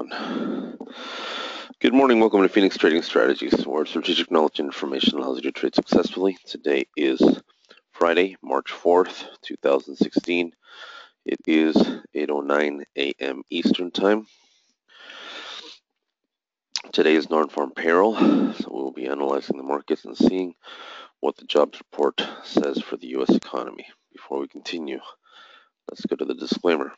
everyone. Good morning. Welcome to Phoenix Trading Strategies, where strategic knowledge and information allows you to trade successfully. Today is Friday, March 4th, 2016. It is 8:09 a.m. Eastern Time. Today is non-farm payroll, so we'll be analyzing the markets and seeing what the jobs report says for the U.S. economy. Before we continue, let's go to the disclaimer.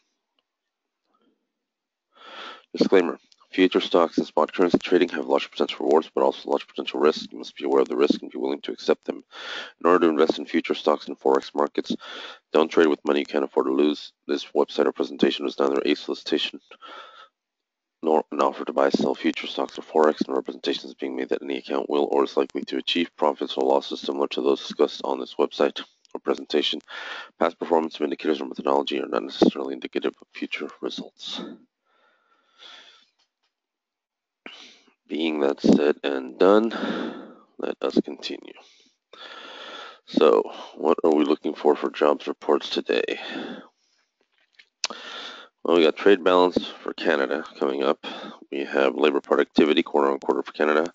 Disclaimer. Future stocks and spot currency trading have large potential rewards, but also large potential risks. You must be aware of the risk and be willing to accept them. In order to invest in future stocks and forex markets, don't trade with money you can't afford to lose. This website or presentation is neither a solicitation nor an offer to buy, sell future stocks or forex, and representations being made that any account will or is likely to achieve profits or losses similar to those discussed on this website or presentation. Past performance indicators or methodology are not necessarily indicative of future results. Being that said and done, let us continue. So, what are we looking for jobs reports today? Well, we got trade balance for Canada coming up. We have labor productivity quarter on quarter for Canada.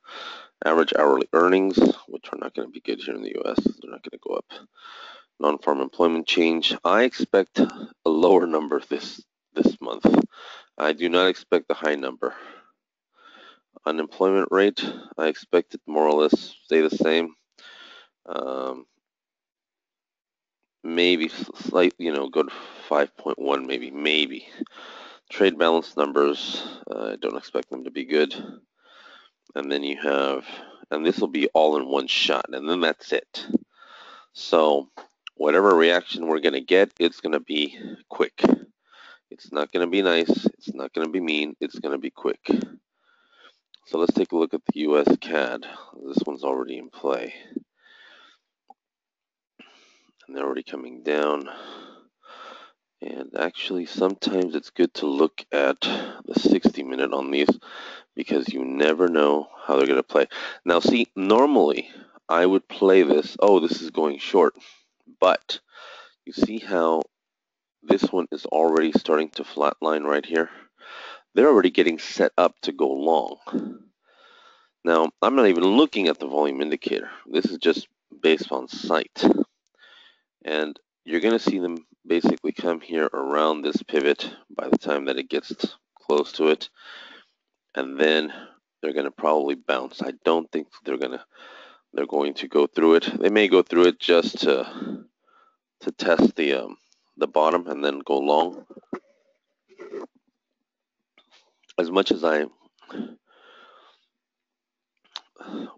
Average hourly earnings, which are not going to be good here in the U.S. They're not going to go up. Non-farm employment change. I expect a lower number this month. I do not expect a high number. Unemployment rate, I expect it more or less stay the same. Maybe slightly, go to 5.1, maybe. Trade balance numbers, I don't expect them to be good. And then you have, and this will be all in one shot, and then that's it. So whatever reaction we're going to get, it's going to be quick. It's not going to be nice. It's not going to be mean. It's going to be quick. So let's take a look at the U.S. CAD. This one's already in play. And they're already coming down. And actually, sometimes it's good to look at the 60-minute on these because you never know how they're going to play. Now, see, normally I would play this. Oh, this is going short. But you see how this one is already starting to flatline right here? They're already getting set up to go long. Now, I'm not even looking at the volume indicator. This is just based on sight. And you're going to see them basically come here around this pivot by the time that it gets close to it. And then they're going to probably bounce. I don't think they're going to go through it. They may go through it just to test the bottom and then go long. As much as I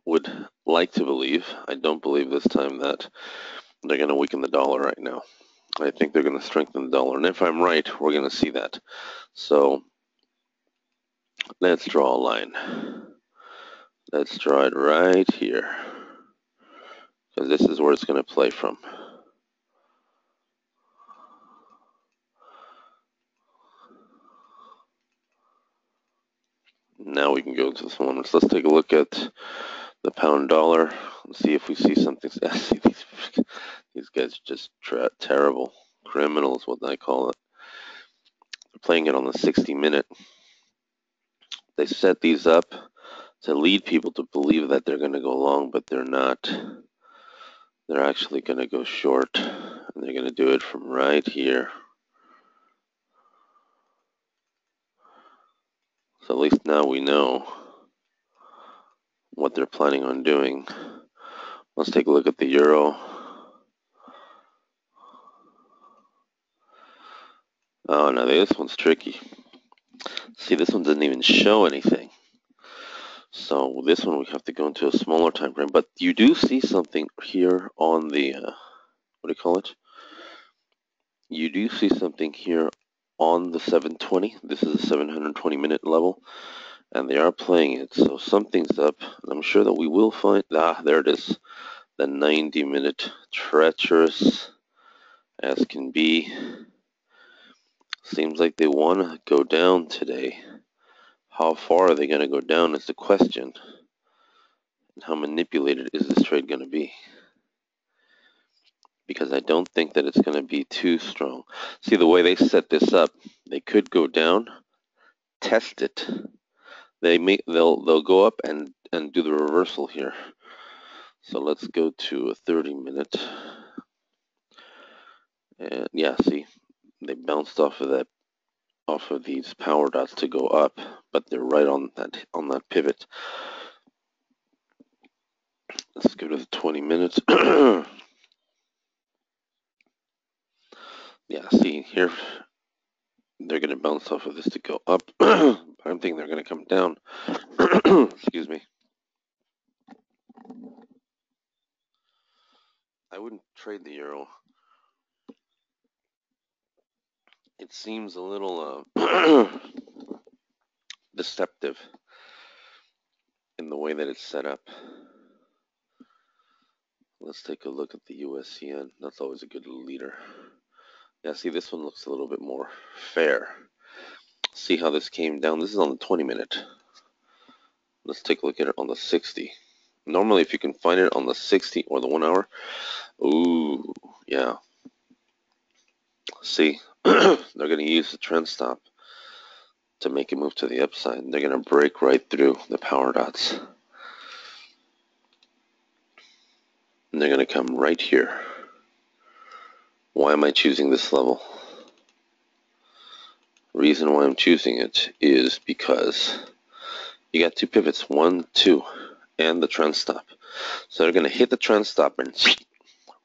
would like to believe, I don't believe this time that they're going to weaken the dollar right now. I think they're going to strengthen the dollar. And if I'm right, we're going to see that. So let's draw a line. Let's draw it right here, because this is where it's going to play from. Now we can go into some numbers. Let's take a look at the pound dollar and see if we see something. See, these guys are just terrible. Criminals, what I call it. They're playing it on the 60-minute. They set these up to lead people to believe that they're going to go long, but they're not. They're actually going to go short, and they're going to do it from right here. So at least now we know what they're planning on doing. Let's take a look at the euro. Oh, no, this one's tricky. See, this one doesn't even show anything. So this one we have to go into a smaller time frame. But you do see something here on the, what do you call it? You do see something here on the 720. This is a 720-minute level. And they are playing it. So something's up. And I'm sure that we will find, there it is. The 90-minute, treacherous as can be. Seems like they want to go down today. How far are they going to go down is the question. And how manipulated is this trade going to be? Because I don't think that it's going to be too strong. See, the way they set this up, they could go down test it. They'll go up and do the reversal here. So let's go to a 30-minute. And yeah, see, they bounced off of these power dots to go up, but they're right on that pivot. Let's go to the 20 minutes. Yeah, see here, they're going to bounce off of this to go up. I'm thinking they're going to come down. Excuse me. I wouldn't trade the euro. It seems a little deceptive in the way that it's set up. Let's take a look at the USCN. That's always a good leader. Yeah, see, this one looks a little bit more fair. See how this came down? This is on the 20-minute. Let's take a look at it on the 60. Normally, if you can find it on the 60 or the 1 hour, ooh, yeah. See, they're going to use the trend stop to make it move to the upside. They're going to break right through the power dots. And they're going to come right here. Why am I choosing this level? Reason why I'm choosing it is because you got two pivots, 1, 2, and the trend stop. So they're going to hit the trend stop and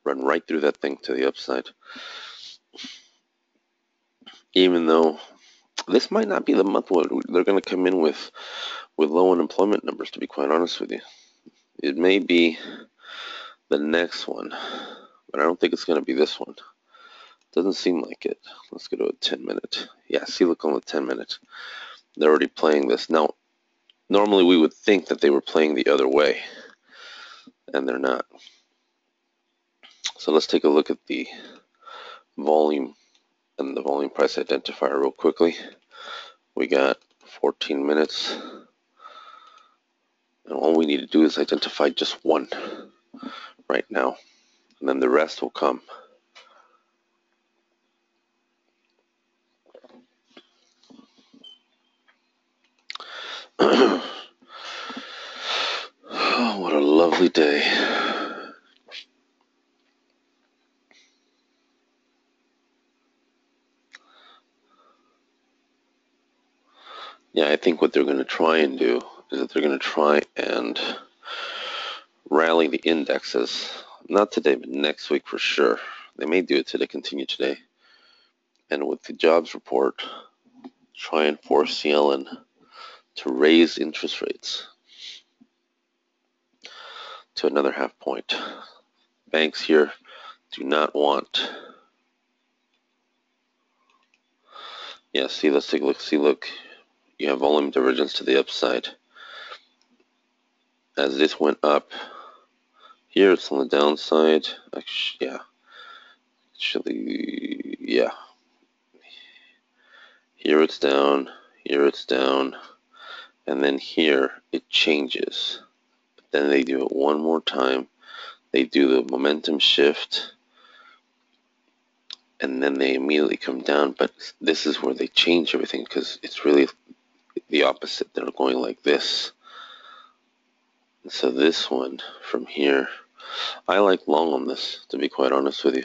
run right through that thing to the upside. Even though this might not be the month where they're going to come in with low unemployment numbers, to be quite honest with you. It may be the next one, but I don't think it's going to be this one. Doesn't seem like it. Let's go to a 10-minute. Yeah, see, look on the 10-minute. They're already playing this. Now, normally we would think that they were playing the other way, and they're not. So let's take a look at the volume and the volume price identifier real quickly. We got 14 minutes. And all we need to do is identify just one right now. And then the rest will come. Oh, what a lovely day. Yeah, I think what they're going to try and do is that they're going to try and rally the indexes. Not today, but next week for sure. They may do it today, continue today. And with the jobs report, try and force Yellen to raise interest rates to another half point. Banks here do not want. Yeah, see, let's take a look. See, look, you have volume divergence to the upside. As this went up, here it's on the downside. Actually, yeah. Here it's down, and then here it changes. But then they do it one more time. They do the momentum shift, and then they immediately come down. But this is where they change everything because it's really the opposite. They're going like this. And so this one from here, I like long on this, to be quite honest with you.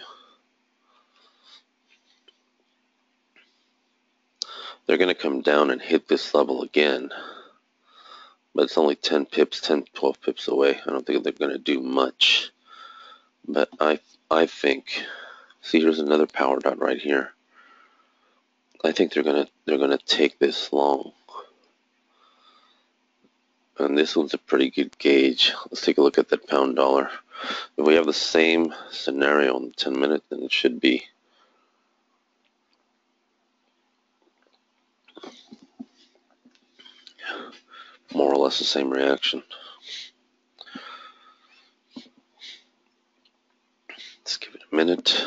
They're going to come down and hit this level again. But it's only 10 pips, 10, 12 pips away. I don't think they're going to do much. But I think, see, here's another power dot right here. I think they're gonna take this long. And this one's a pretty good gauge. Let's take a look at that pound dollar. If we have the same scenario on the 10-minute, then it should be more or less the same reaction. Let's give it a minute.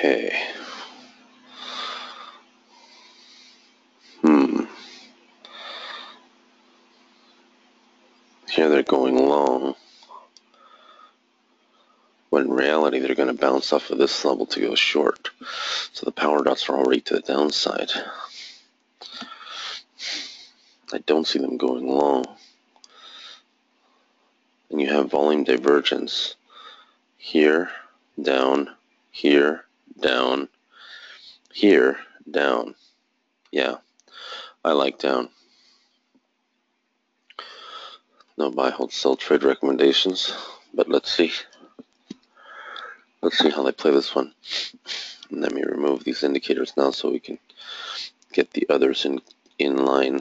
Okay. Here they're going long, when in reality they're going to bounce off of this level to go short. So the power dots are already to the downside. I don't see them going long. And you have volume divergence. Here, down, here, down, here, down. Yeah, I like down. No buy, hold, sell trade recommendations, but let's see. Let's see how they play this one. And let me remove these indicators now so we can get the others in line.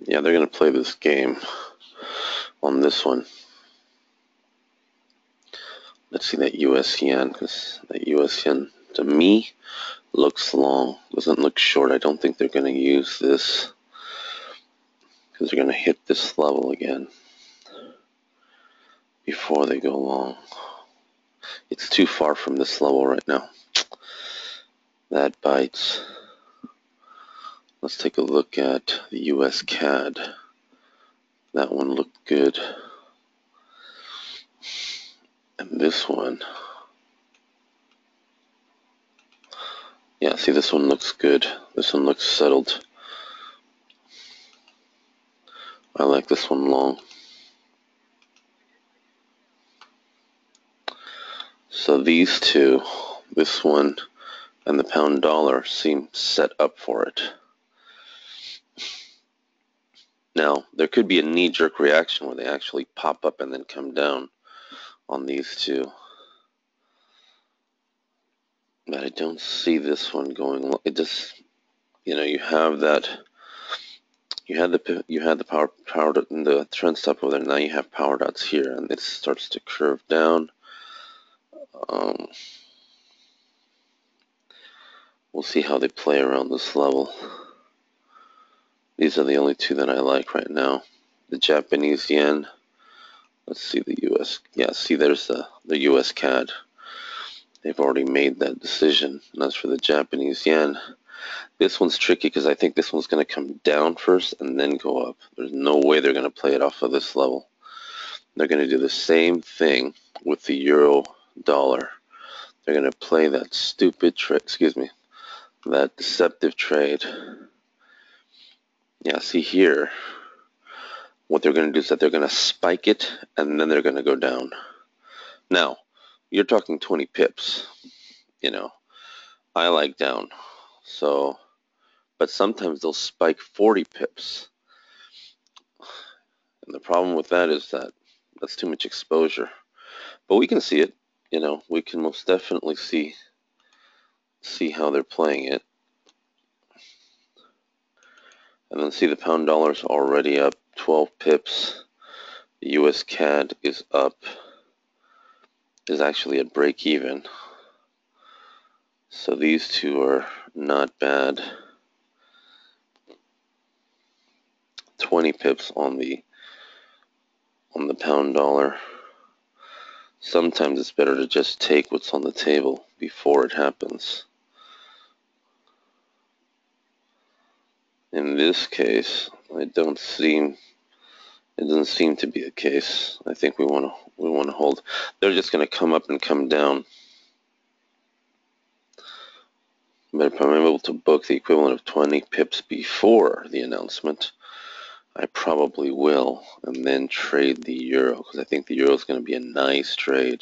Yeah, they're going to play this game on this one. Let's see that US yen, because that US yen, to me, looks long. Doesn't look short. I don't think they're going to use this, because they're going to hit this level again before they go long. It's too far from this level right now. That bites. Let's take a look at the US CAD. That one looked good. And this one, yeah, see, this one looks good. This one looks settled. I like this one long. So these two, this one and the pound dollar, seem set up for it. Now, there could be a knee-jerk reaction where they actually pop up and then come down on these two. But I don't see this one going. It just, you have that. You had the power dot in the trend stop over there. Now you have power dots here, and it starts to curve down. We'll see how they play around this level. These are the only two that I like right now. The Japanese yen. Let's see the US. Yeah, see, there's the US CAD. They've already made that decision. And as for the Japanese yen, this one's tricky because I think this one's going to come down first and then go up. There's no way they're going to play it off of this level. They're going to do the same thing with the euro dollar. They're going to play that stupid trade, that deceptive trade. Yeah, see here, what they're going to do is that they're going to spike it and then they're going to go down. Now, you're talking 20 pips, I like down. So, but sometimes they'll spike 40 pips. And the problem with that is that that's too much exposure. But we can see it, we can most definitely see how they're playing it. And then see the pound dollar's already up 12 pips. The US CAD is actually at break even. So these two are not bad. 20 pips on the pound dollar. Sometimes it's better to just take what's on the table before it happens. In this case, it doesn't seem to be the case. I think we want to hold. They're just going to come up and come down. But if I'm able to book the equivalent of 20 pips before the announcement, I probably will, and then trade the euro, because I think the euro is going to be a nice trade.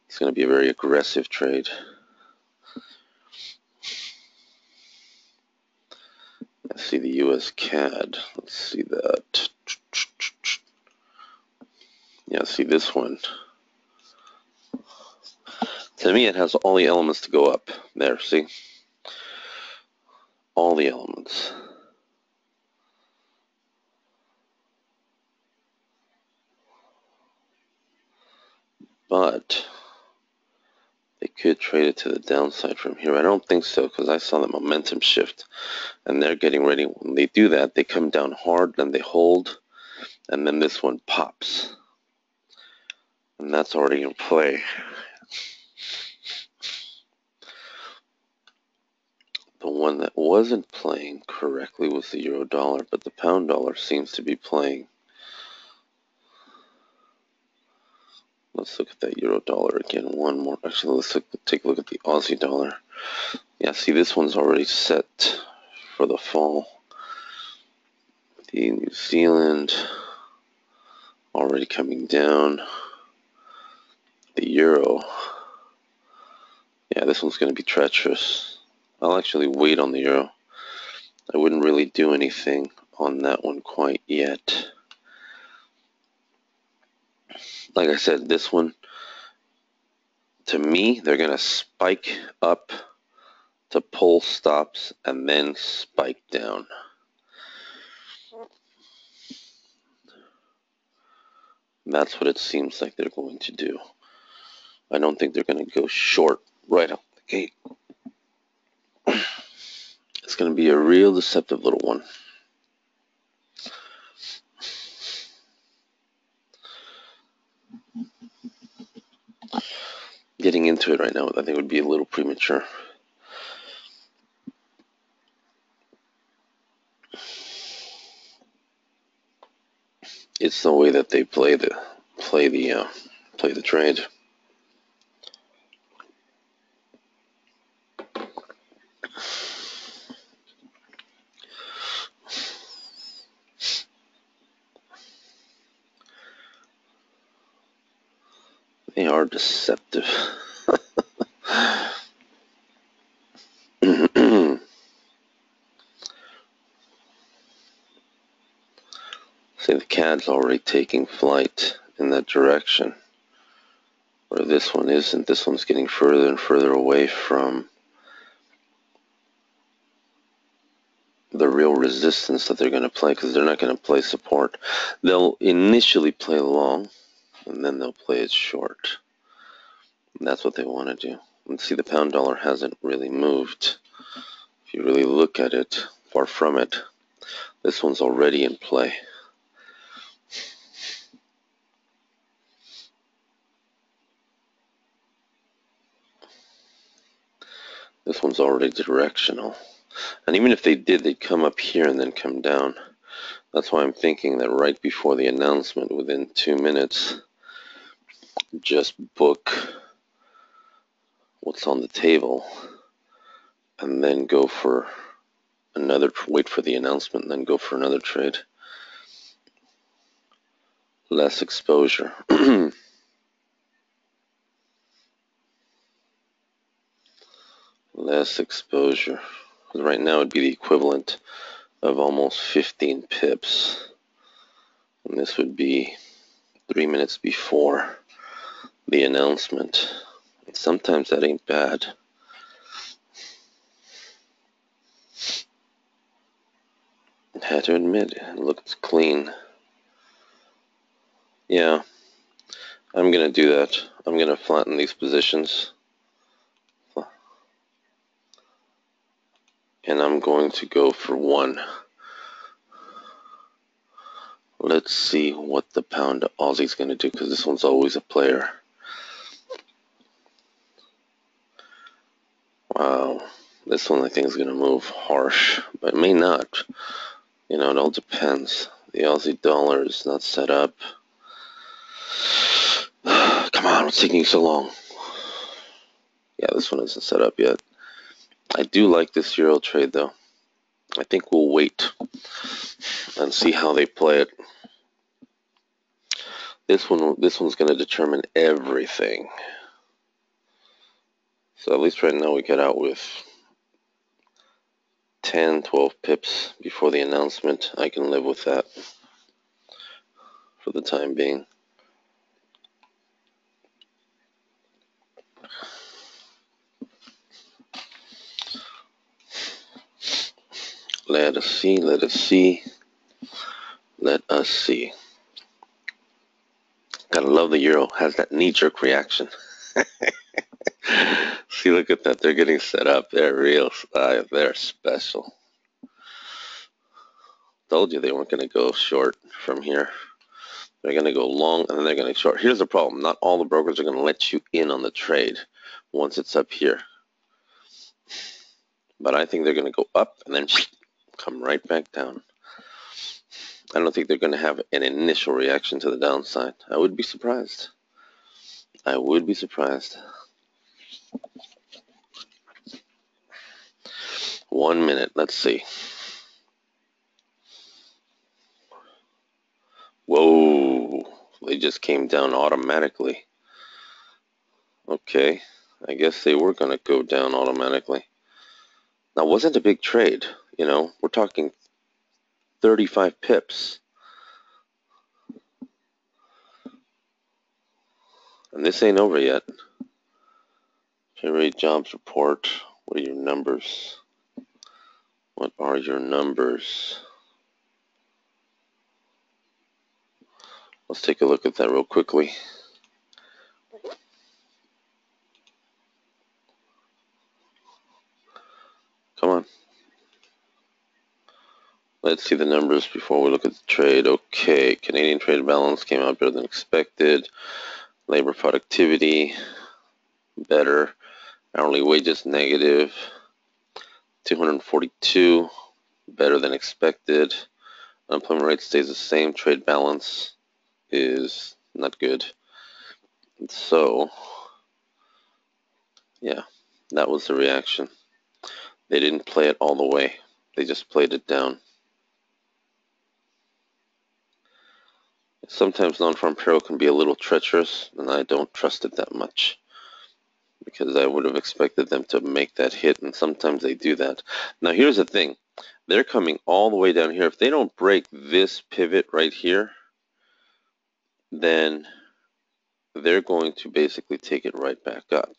It's going to be a very aggressive trade. Let's see the US CAD. Let's see that. Yeah, see this one. To me, it has all the elements to go up. There, see? All the elements. But they could trade it to the downside from here. I don't think so because I saw the momentum shift and they're getting ready. When they do that, they come down hard, then they hold, and then this one pops. And that's already in play. The one that wasn't playing correctly was the euro dollar, but the pound dollar seems to be playing. Let's look at that euro dollar again. One more. Actually, let's take a look at the Aussie dollar. Yeah, see, this one's already set for the fall. The New Zealand already coming down. The euro. Yeah, this one's going to be treacherous. I'll actually wait on the euro. I wouldn't really do anything on that one quite yet. Like I said, this one, to me, they're going to spike up to pull stops and then spike down. That's what it seems like they're going to do. I don't think they're going to go short right out the gate. It's going to be a real deceptive little one. Getting into it right now, I think would be a little premature. It's the way that they play the trade. They are deceptive. See, the CAD's already taking flight in that direction. Where this one isn't. This one's getting further and further away from the real resistance that they're going to play, because they're not going to play support. They'll initially play long, and then they'll play it short. And that's what they want to do. And see, the pound dollar hasn't really moved. If you really look at it, far from it, this one's already in play. This one's already directional. And even if they did, they'd come up here and then come down. That's why I'm thinking that right before the announcement, within 2 minutes, just book what's on the table and then go for another, wait for the announcement and then go for another trade. Less exposure. Less exposure. Right now it'd be the equivalent of almost 15 pips. And this would be 3 minutes before the announcement. And sometimes that ain't bad. I had to admit, it looks clean. Yeah, I'm going to do that. I'm going to flatten these positions. And I'm going to go for one. Let's see what the pound Aussie's going to do, because this one's always a player. Wow. This one I think is going to move harsh, but it may not. You know, it all depends. The Aussie dollar is not set up. Come on, what's taking so long? Yeah, this one isn't set up yet. I do like this euro trade, though. I think we'll wait and see how they play it. This one's going to determine everything. So at least right now we get out with 10, 12 pips before the announcement. I can live with that for the time being. Let us see, let us see, let us see. Gotta love the euro, has that knee-jerk reaction. See, look at that. They're getting set up. They're real. They're special. Told you they weren't going to go short from here. They're going to go long, and then they're going to short. Here's the problem. Not all the brokers are going to let you in on the trade once it's up here. But I think they're going to go up and then come right back down. I don't think they're going to have an initial reaction to the downside. I would be surprised. I would be surprised. 1 minute. Let's see. Whoa. They just came down automatically. Okay. I guess they were going to go down automatically. Now, it wasn't a big trade. You know, we're talking 35 pips. And this ain't over yet. Pay rate jobs report. What are your numbers? What are your numbers? Let's take a look at that real quickly. Come on. Let's see the numbers before we look at the trade. Okay, Canadian trade balance came out better than expected. Labor productivity, better. Hourly wages, negative. 242, better than expected. Unemployment rate stays the same. Trade balance is not good. And so, yeah, that was the reaction. They didn't play it all the way. They just played it down. Sometimes non-farm payroll can be a little treacherous, and I don't trust it that much because I would have expected them to make that hit, and sometimes they do that. Now, here's the thing. They're coming all the way down here. If they don't break this pivot right here, then they're going to basically take it right back up.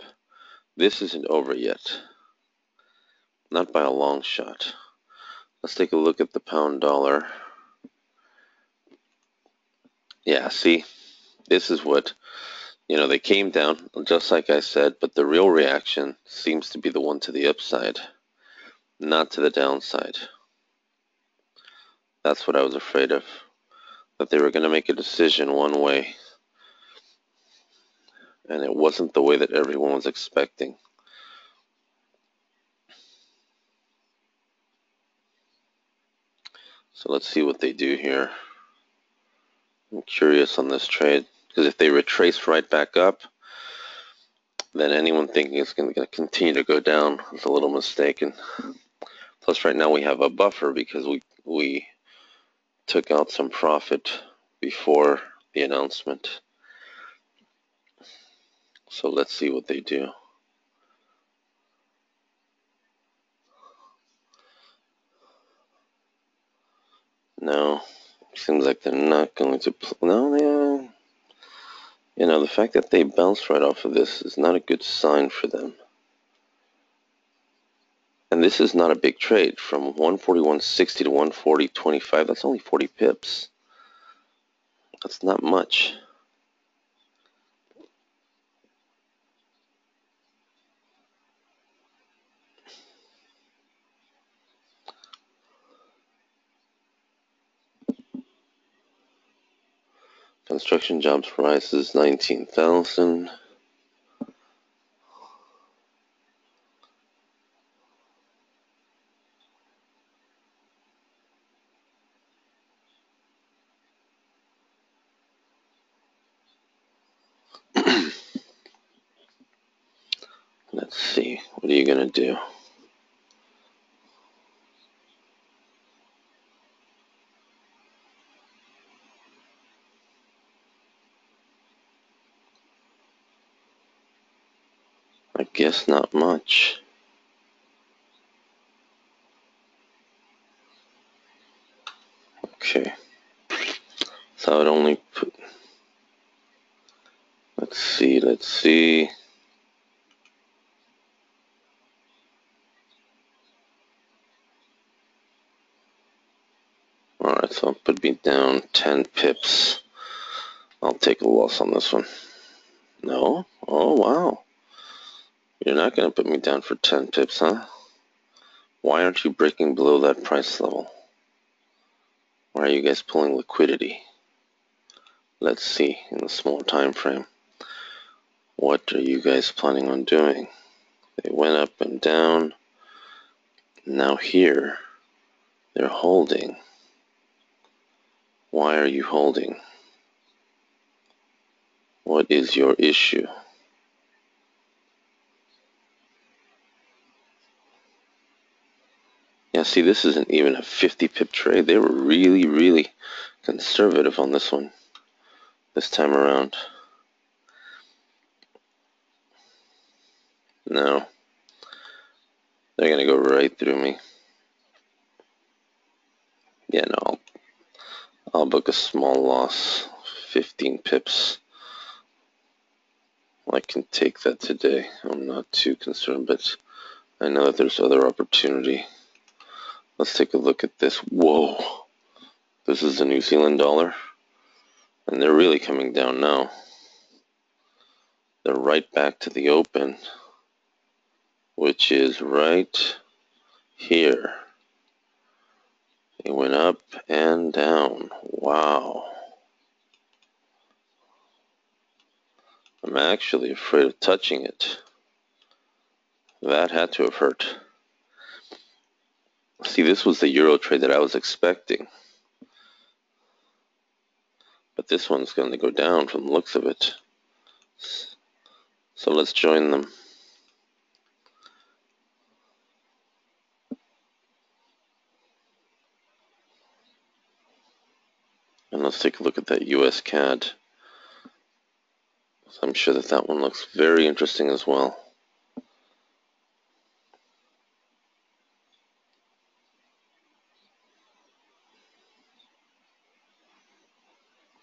This isn't over yet. Not by a long shot. Let's take a look at the pound dollar. Yeah, see, this is what, you know, they came down, just like I said, but the real reaction seems to be the one to the upside, not to the downside. That's what I was afraid of, that they were going to make a decision one way, and it wasn't the way that everyone was expecting. So let's see what they do here. I'm curious on this trade, because if they retrace right back up, then anyone thinking it's going to continue to go down is a little mistaken. Plus, right now we have a buffer because we took out some profit before the announcement. So let's see what they do. No, seems like they're not going to. No, they are. You know, the fact that they bounced right off of this is not a good sign for them. And this is not a big trade. From 141.60 to 140.25, that's only 40 pips. That's not much. Construction jobs prices 19,000. Let's see. What are you going to do? I guess not much. Okay. So I'd only put. Let's see. Alright, so I'll put me down 10 pips. I'll take a loss on this one. No? Oh, wow. You're not going to put me down for 10 pips, huh? Why aren't you breaking below that price level? Why are you guys pulling liquidity? Let's see in the small time frame. What are you guys planning on doing? They went up and down. Now here, they're holding. Why are you holding? What is your issue? Yeah, see, this isn't even a 50 pip trade. They were really, really conservative on this one this time around. No, they're going to go right through me. Yeah, no, I'll book a small loss, 15 pips. I can take that today. I'm not too concerned, but I know that there's other opportunity. Let's take a look at this. Whoa, this is the New Zealand dollar, and they're really coming down now. They're right back to the open, which is right here. It went up and down. Wow. I'm actually afraid of touching it. That had to have hurt. See, this was the euro trade that I was expecting. But this one's going to go down from the looks of it. So let's join them. And let's take a look at that US CAD. I'm sure that that one looks very interesting as well.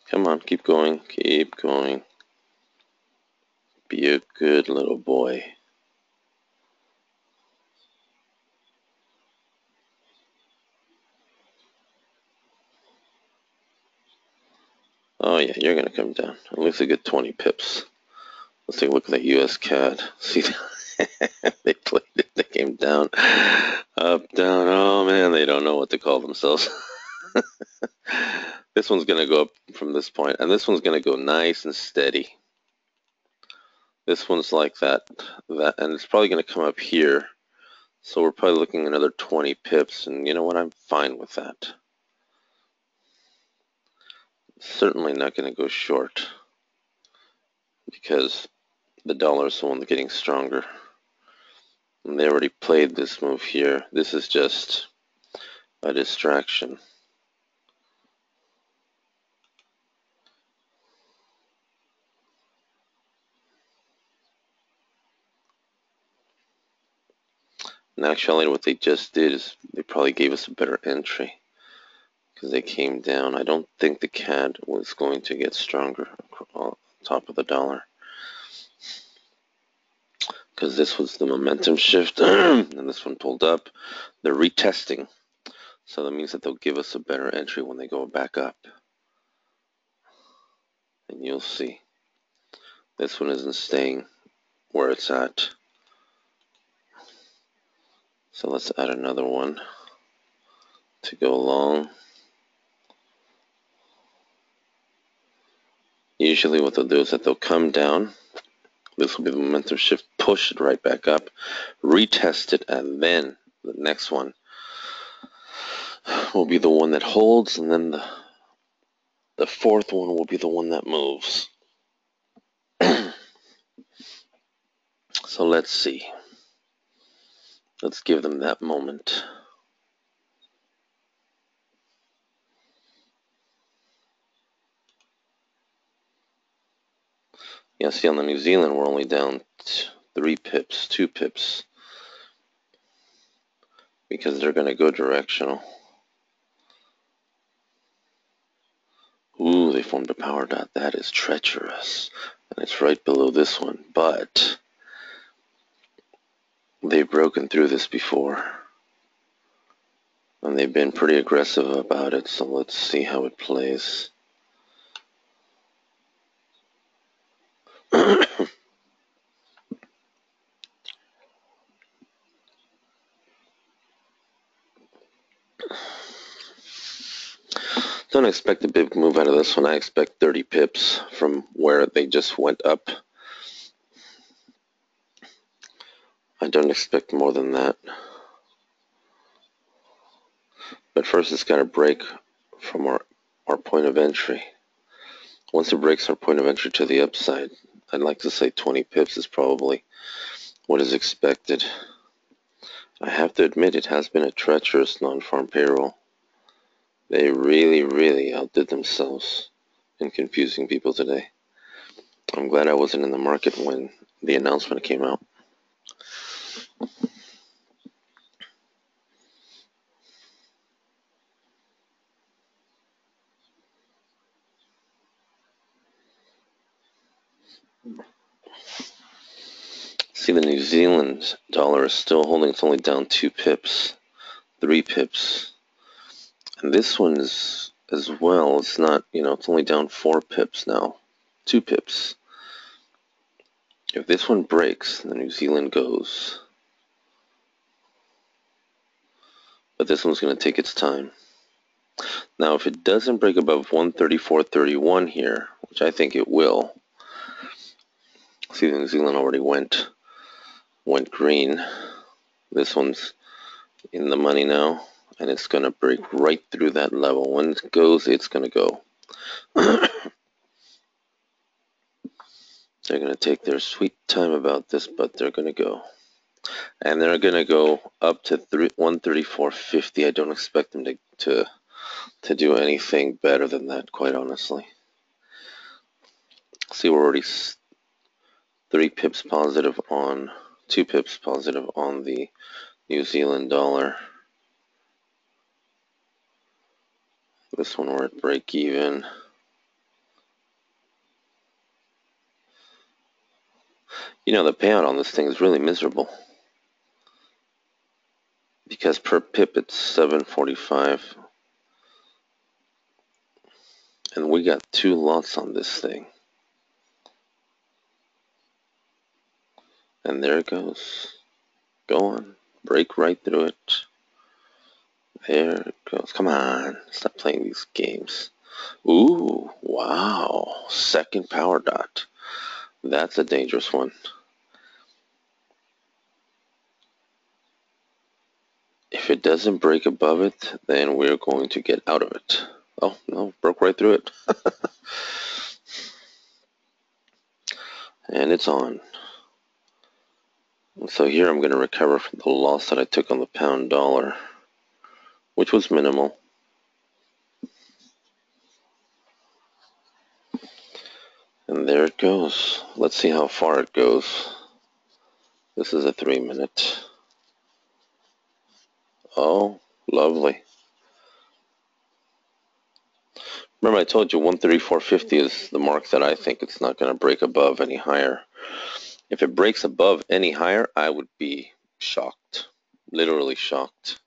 Come on, keep going, keep going. Be a good little boy. Oh yeah, you're going to come down. At least a good 20 pips. Let's take a look at that US CAD. See, they played it. They came down, up, down. Oh man, they don't know what to call themselves. This one's going to go up from this point, and this one's going to go nice and steady. This one's like that, and it's probably going to come up here. So we're probably looking at another 20 pips, and you know what? I'm fine with that. Certainly not going to go short because the dollar is the one that's getting stronger. And they already played this move here. This is just a distraction. And actually, what they just did is they probably gave us a better entry because they came down. I don't think the CAD was going to get stronger on top of the dollar because this was the momentum shift and this one pulled up. They're retesting, so that means that they'll give us a better entry when they go back up. And you'll see this one isn't staying where it's at. So let's add another one to go along. Usually what they'll do is that they'll come down. This will be the momentum shift, push it right back up, retest it, and then the next one will be the one that holds, and then the fourth one will be the one that moves. So let's see. Let's give them that moment. Yeah, see, on the New Zealand, we're only down 3 pips, 2 pips, because they're going to go directional. Ooh, they formed a power dot. That is treacherous. And it's right below this one, but they've broken through this before. And they've been pretty aggressive about it, so let's see how it plays. Don't expect a big move out of this one. I expect 30 pips from where they just went up. I don't expect more than that. But first it's got to break from our point of entry. Once it breaks our point of entry to the upside, I'd like to say 20 pips is probably what is expected. I have to admit it has been a treacherous non-farm payroll. They really, really outdid themselves in confusing people today. I'm glad I wasn't in the market when the announcement came out. See, the New Zealand dollar is still holding. It's only down 2 pips, 3 pips. And this one is as well. It's not, it's only down 4 pips now, 2 pips. If this one breaks, the New Zealand goes. But this one's going to take its time. Now, if it doesn't break above 134.31 here, which I think it will, see, the New Zealand already went green. This one's in the money now, and it's going to break right through that level. When it goes, it's going to go. They're going to take their sweet time about this, but they're going to go. And they're going to go up to 134.50. I don't expect them to do anything better than that, quite honestly. See, we're already 2 pips positive on the New Zealand dollar. This one we're at break even. The payout on this thing is really miserable. Because per pip it's 7.45. And we got 2 lots on this thing. And there it goes. Go on. Break right through it. There it goes. Come on. Stop playing these games. Ooh, wow. Second power dot. That's a dangerous one. If it doesn't break above it, then we're going to get out of it. Oh, no, broke right through it. And it's on. And so here I'm going to recover from the loss that I took on the pound dollar, which was minimal. And there it goes. Let's see how far it goes. This is a 3-minute. Oh, lovely. Remember I told you 134.50 is the mark that I think it's not going to break above any higher. If it breaks above any higher, I would be shocked. Literally shocked.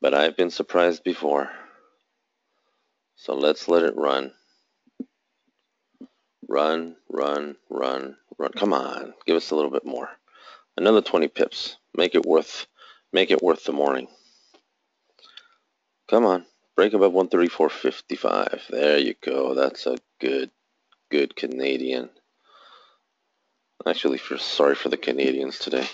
But I've been surprised before. So let's let it run. Run, run, run, run. Come on, give us a little bit more. Another 20 pips. Make it worth the morning. Come on, break above 134.55. There you go. That's a good Canadian. Actually, sorry for the Canadians today.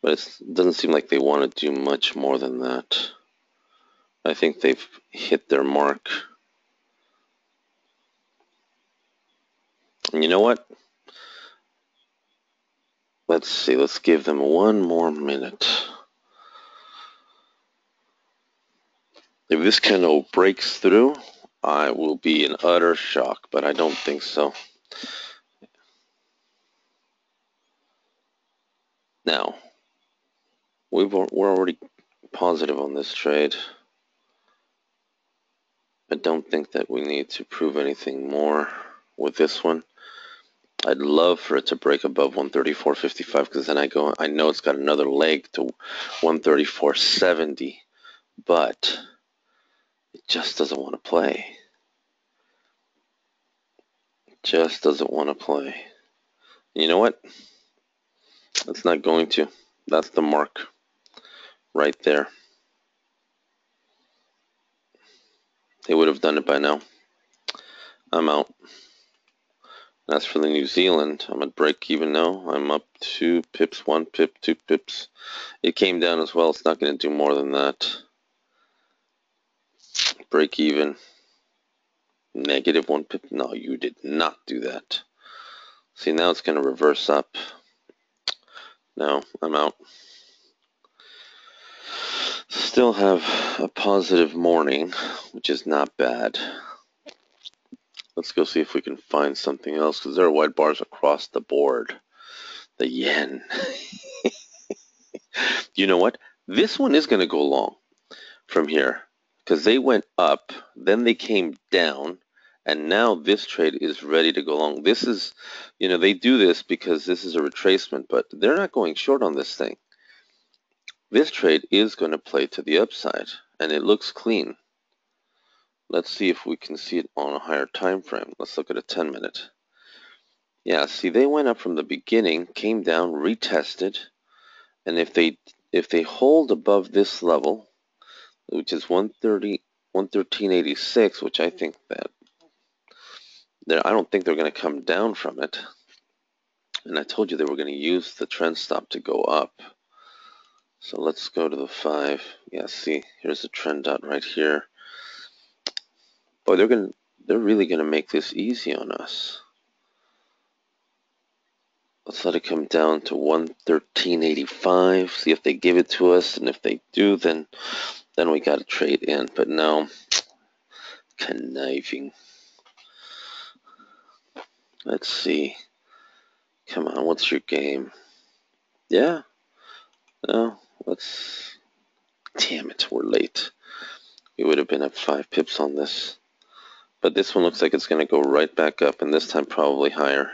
But it doesn't seem like they want to do much more than that. I think they've hit their mark. And you know what? Let's see. Let's give them 1 more minute. If this candle breaks through, I will be in utter shock, but I don't think so. Now, we're already positive on this trade. I don't think that we need to prove anything more with this one. I'd love for it to break above 134.55 because then I know it's got another leg to 134.70, but it just doesn't want to play. Just doesn't want to play. You know what? It's not going to. That's the mark right there. They would have done it by now. I'm out. As for the New Zealand, I'm at break even now. I'm up 2 pips, 1 pip, 2 pips. It came down as well. It's not going to do more than that. Break even. Negative 1 pip. No, you did not do that. See, now it's going to reverse up. No, I'm out. Still have a positive morning, which is not bad. Let's go see if we can find something else, because there are white bars across the board. The yen. You know what? This one is going to go long from here, because they went up, then they came down, and now this trade is ready to go long. This is, they do this because this is a retracement, but they're not going short on this thing. This trade is going to play to the upside, and it looks clean. Let's see if we can see it on a higher time frame. Let's look at a 10-minute. Yeah, see, they went up from the beginning, came down, retested, and if they hold above this level, which is 113.86, which I think that I don't think they're going to come down from it. And I told you they were going to use the trend stop to go up. So let's go to the 5. Yeah, see, here's the trend dot right here. Boy, they're really going to make this easy on us. Let's let it come down to 113.85. See if they give it to us, and if they do, then we got to trade in. But no, conniving. Let's see. Come on, what's your game? Yeah. No, let's. Damn it, we're late. We would have been up 5 pips on this. But this one looks like it's going to go right back up, and this time probably higher.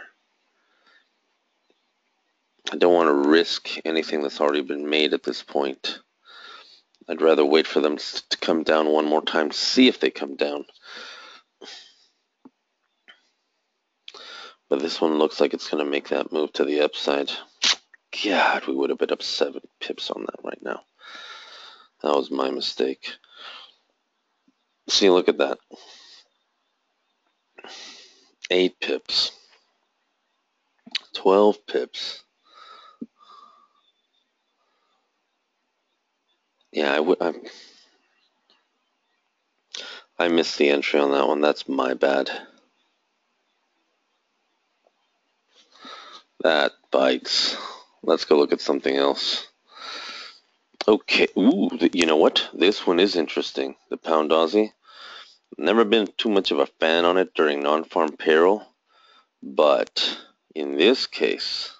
I don't want to risk anything that's already been made at this point. I'd rather wait for them to come down one more time, see if they come down. But this one looks like it's going to make that move to the upside. God, we would have been up 7 pips on that right now. That was my mistake. See, look at that. 8 pips. 12 pips. Yeah, I missed the entry on that one. That's my bad. That bites. Let's go look at something else. Okay. Ooh, you know what? This one is interesting. The pound Aussie. Never been too much of a fan on it during non-farm payroll. But in this case,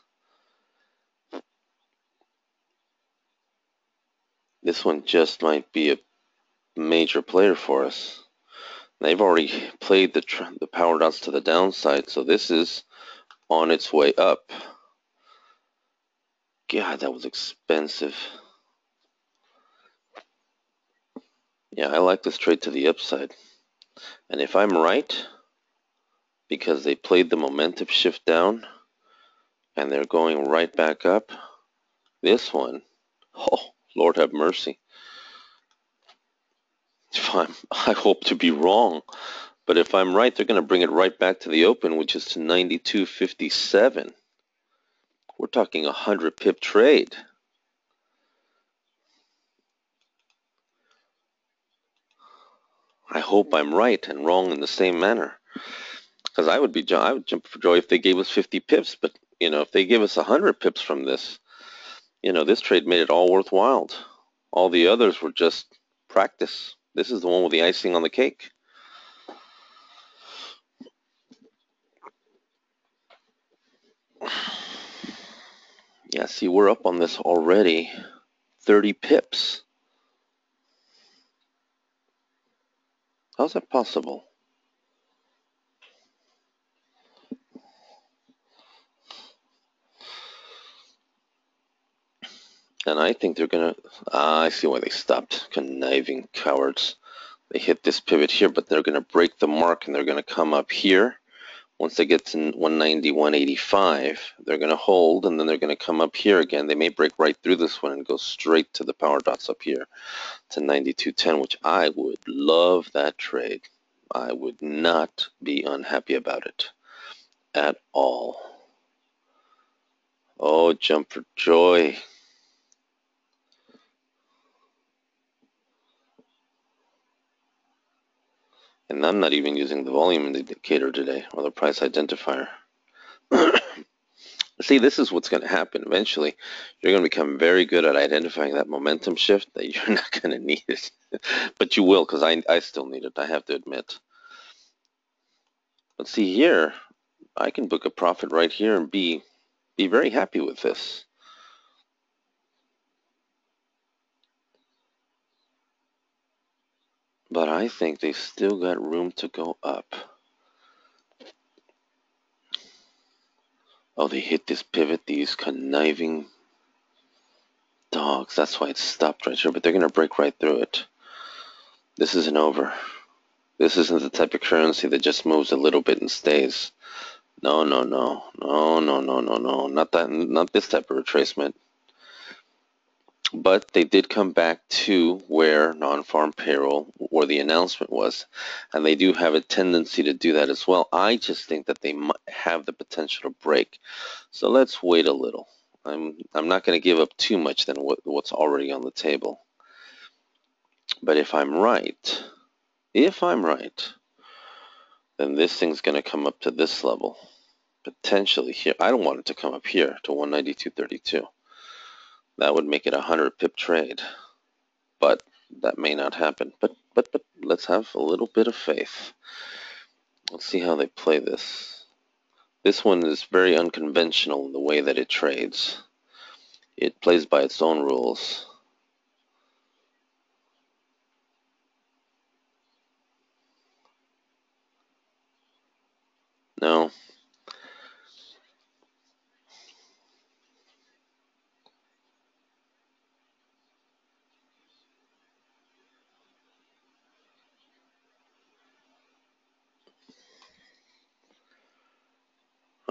this one just might be a major player for us. They've already played the power dots to the downside, so this is on its way up. God, that was expensive. Yeah, I like this trade to the upside. And if I'm right, because they played the momentum shift down, and they're going right back up, this one, oh, Lord have mercy. I hope to be wrong. But if I'm right, they're going to bring it right back to the open, which is to 92.57. We're talking a 100 pip trade. I hope I'm right and wrong in the same manner. Because I would jump for joy if they gave us 50 pips. But, if they give us 100 pips from this, this trade made it all worthwhile. All the others were just practice. This is the one with the icing on the cake. Yeah, see, we're up on this already. 30 pips. How's that possible? And I think they're going to... I see why they stopped. Conniving cowards. They hit this pivot here, but they're going to break the mark, and they're going to come up here. Once they get to 190, 185, they're going to hold, and then they're going to come up here again. They may break right through this one and go straight to the power dots up here to 92.10, which I would love that trade. I would not be unhappy about it at all. Oh, jump for joy. And I'm not even using the volume indicator today, or the price identifier. See, this is what's going to happen. Eventually, you're going to become very good at identifying that momentum shift that you're not going to need it. But you will, because I still need it, I have to admit. But see here, I can book a profit right here and be very happy with this. But I think they still got room to go up. Oh, they hit this pivot, these conniving dogs. That's why it stopped right here, but they're going to break right through it. This isn't over. This isn't the type of currency that just moves a little bit and stays. No, no, no, no, no, no, no, no. Not that, not this type of retracement. But they did come back to where non-farm payroll, where the announcement was, and they do have a tendency to do that as well. I just think that they might have the potential to break. So let's wait a little. I'm not going to give up too much than what's already on the table. But if I'm right, then this thing's going to come up to this level, potentially here. I don't want it to come up here to 192.32. That would make it a 100 pip trade, but that may not happen. But let's have a little bit of faith. Let's see how they play this. This one is very unconventional in the way that it trades. It plays by its own rules. No.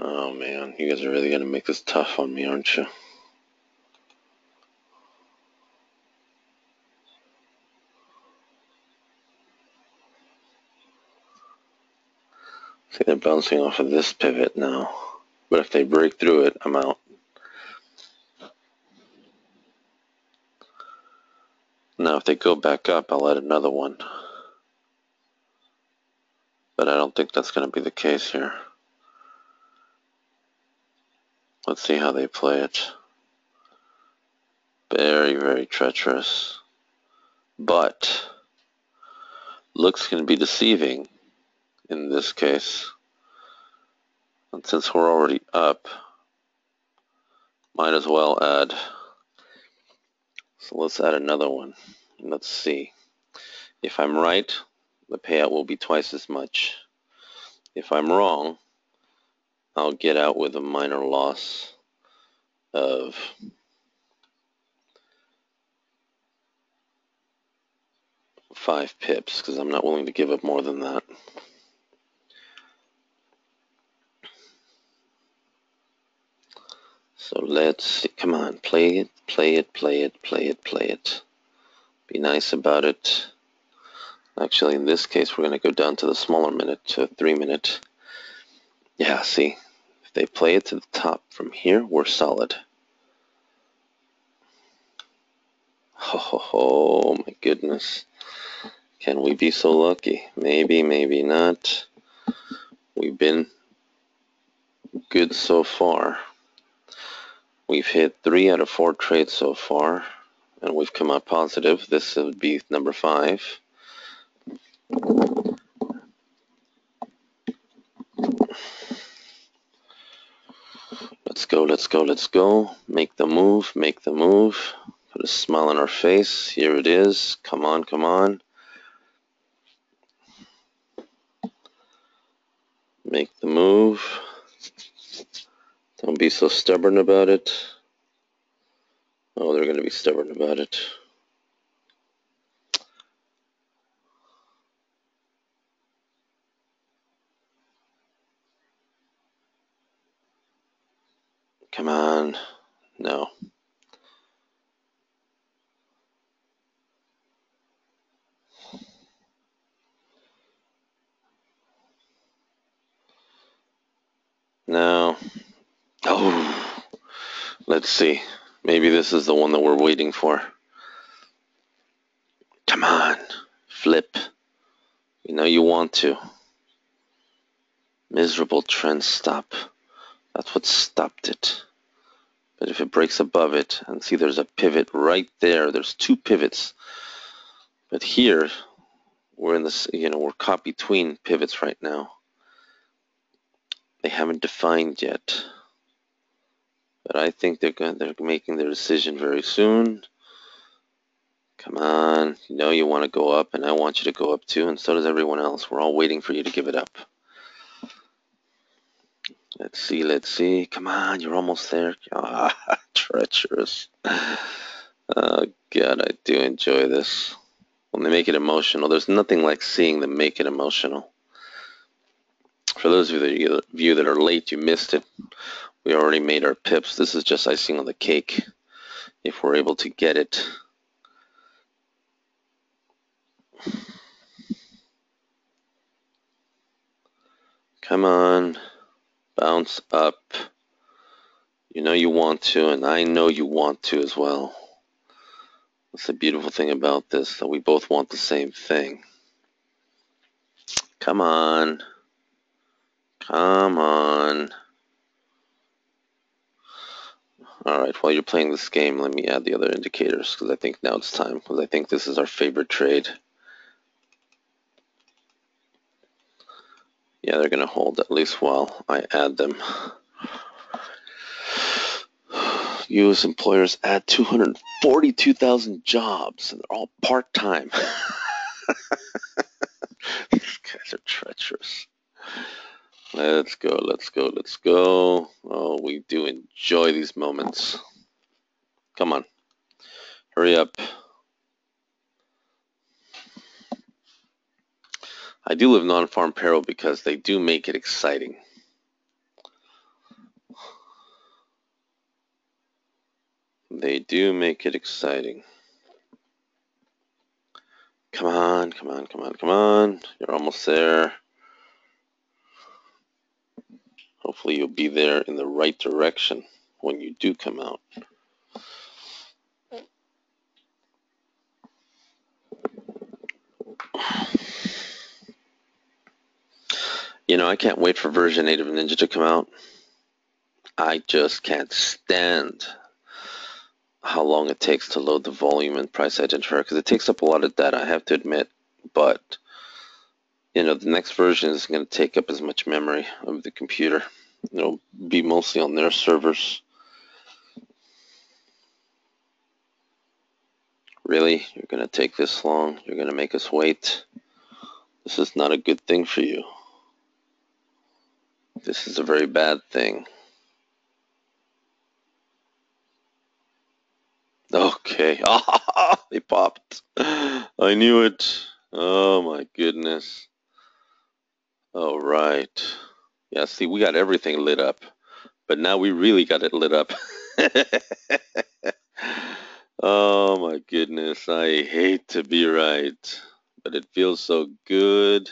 Oh man, you guys are really going to make this tough on me, aren't you? See, they're bouncing off of this pivot now. But if they break through it, I'm out. Now, if they go back up, I'll add another one. But I don't think that's going to be the case here. Let's see how they play it. Very, very treacherous. But looks can be deceiving in this case. And since we're already up, might as well add. So let's add another one. Let's see. If I'm right, the payout will be twice as much. If I'm wrong, I'll get out with a minor loss of 5 pips, because I'm not willing to give up more than that. So let's see. Come on, play it, play it, play it, play it, play it. Be nice about it. Actually, in this case, we're going to go down to the smaller minute, to 3 minute. Yeah, see, if they play it to the top from here, we're solid. Oh my goodness. Can we be so lucky? Maybe, maybe not. We've been good so far. We've hit 3 out of 4 trades so far, and we've come out positive. This would be number 5. Let's go, let's go, let's go. Make the move, make the move. Put a smile on our face. Here it is. Come on, come on. Make the move. Don't be so stubborn about it. Oh, they're going to be stubborn about it. Come on. No. No. Oh, let's see. Maybe this is the one that we're waiting for. Come on. Flip. You know you want to. Miserable trend stop. That's what stopped it. But if it breaks above it, and see there's a pivot right there. There's two pivots. But here, we're in this, we're caught between pivots right now. They haven't defined yet. But I think they're making their decision very soon. Come on, you know you want to go up, and I want you to go up too, and so does everyone else. We're all waiting for you to give it up. Let's see, let's see. Come on, you're almost there. Ah, treacherous. Oh, God, I do enjoy this. When they make it emotional, there's nothing like seeing them make it emotional. For those of you that are late, you missed it. We already made our pips. This is just icing on the cake. If we're able to get it. Come on. Bounce up. You know you want to, and I know you want to as well. That's the beautiful thing about this, that we both want the same thing. Come on. Come on. Alright, while you're playing this game, let me add the other indicators, because I think now it's time, because I think this is our favorite trade. Yeah, they're going to hold at least while I add them. U.S. employers add 242,000 jobs, and they're all part-time. These guys are treacherous. Let's go, let's go, let's go. Oh, we do enjoy these moments. Come on. Hurry up. I do live non-farm payroll because they do make it exciting. They do make it exciting. Come on, come on, come on, come on. You're almost there. Hopefully you'll be there in the right direction when you do come out. You know, I can't wait for version 8 of Ninja to come out. I just can't stand how long it takes to load the volume and price identifier, because it takes up a lot of data, I have to admit. But, you know, the next version is going to take up as much memory of the computer. It'll be mostly on their servers. Really? You're going to take this long? You're going to make us wait? This is not a good thing for you. This is a very bad thing. Okay. Ah, they popped. I knew it. Oh my goodness. All right. Yeah, see, we got everything lit up, but now we really got it lit up. Oh my goodness. I hate to be right, but it feels so good.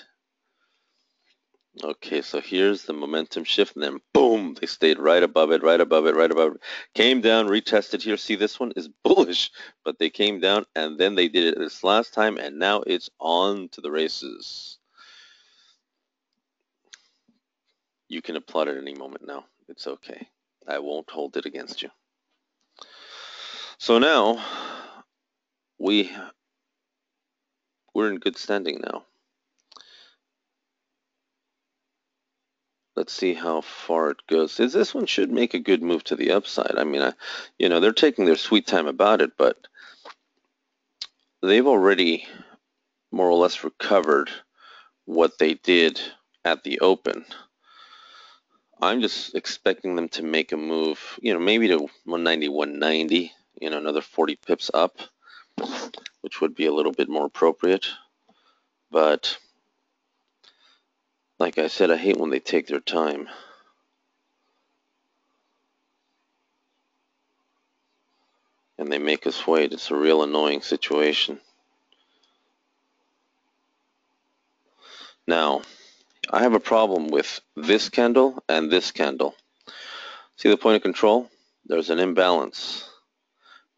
Okay, so here's the momentum shift, and then boom, they stayed right above it, right above it, right above it. Came down, retested here. See, this one is bullish, but they came down, and then they did it this last time, and now it's on to the races. You can applaud at any moment now. It's okay. I won't hold it against you. So now, we're in good standing now. Let's see how far it goes. This one should make a good move to the upside. I mean, they're taking their sweet time about it, but they've already more or less recovered what they did at the open. I'm just expecting them to make a move, maybe to 190, 190, another 40 pips up, which would be a little bit more appropriate. But like I said, I hate when they take their time. and they make us wait. It's a real annoying situation. Now, I have a problem with this candle and this candle. See the point of control? There's an imbalance.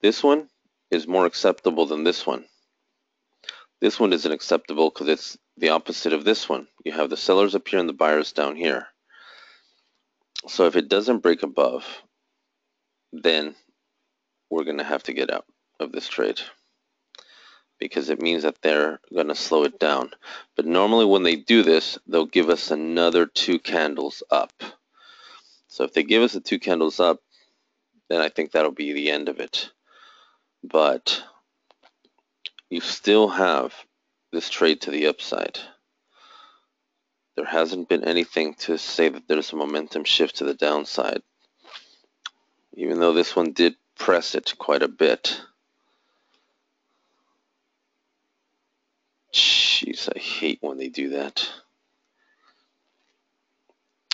This one is more acceptable than this one. This one isn't acceptable because it's the opposite of this one. You have the sellers up here and the buyers down here. So if it doesn't break above, then we're going to have to get out of this trade, because it means that they're going to slow it down. But normally when they do this, they'll give us another 2 candles up. So if they give us the 2 candles up, then I think that'll be the end of it. But you still have this trade to the upside. There hasn't been anything to say that there's a momentum shift to the downside, even though this one did press it quite a bit. Jeez, I hate when they do that.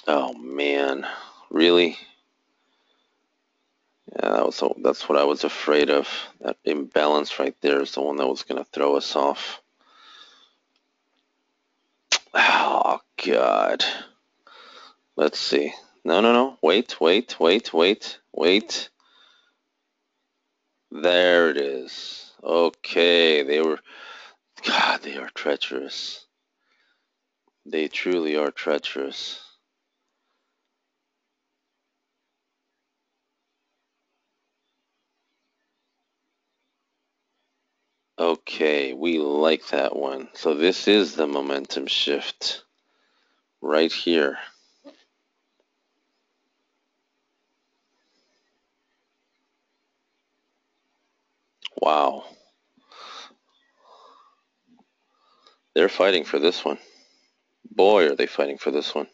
Oh man, really? Yeah, that's what I was afraid of. That imbalance right there is the one that was going to throw us off. Oh God. Let's see. No. Wait. There it is. Okay, God, they are treacherous. They truly are treacherous. Okay, we like that one. So this is the momentum shift right here. Wow. They're fighting for this one. Boy, are they fighting for this one.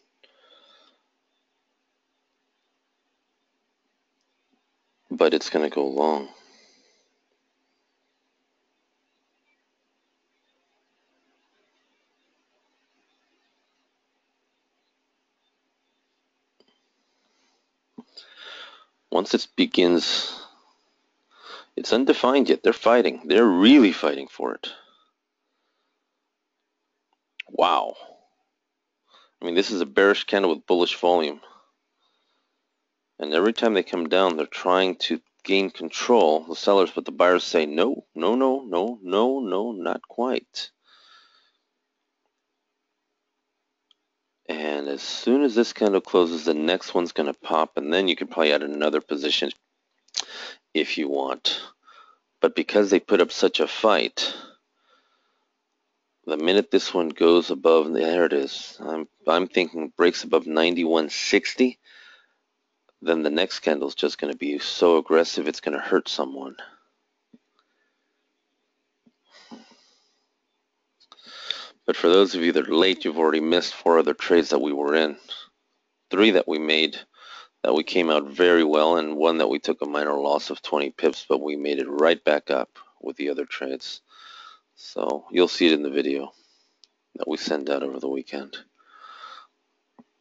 But it's going to go long. Once it begins, it's undefined yet. They're fighting. They're really fighting for it. Wow. I mean, this is a bearish candle with bullish volume. And every time they come down, they're trying to gain control, the sellers, but the buyers say, no, not quite. And as soon as this candle closes, the next one's going to pop, and then you can probably add another position if you want. But because they put up such a fight, the minute this one goes above, there it is, I'm thinking breaks above 91.60, then the next candle is just going to be so aggressive it's going to hurt someone. But for those of you that are late, you've already missed 4 other trades that we were in. 3 that we made that we came out very well, and 1 that we took a minor loss of 20 pips, but we made it right back up with the other trades. So you'll see it in the video that we send out over the weekend.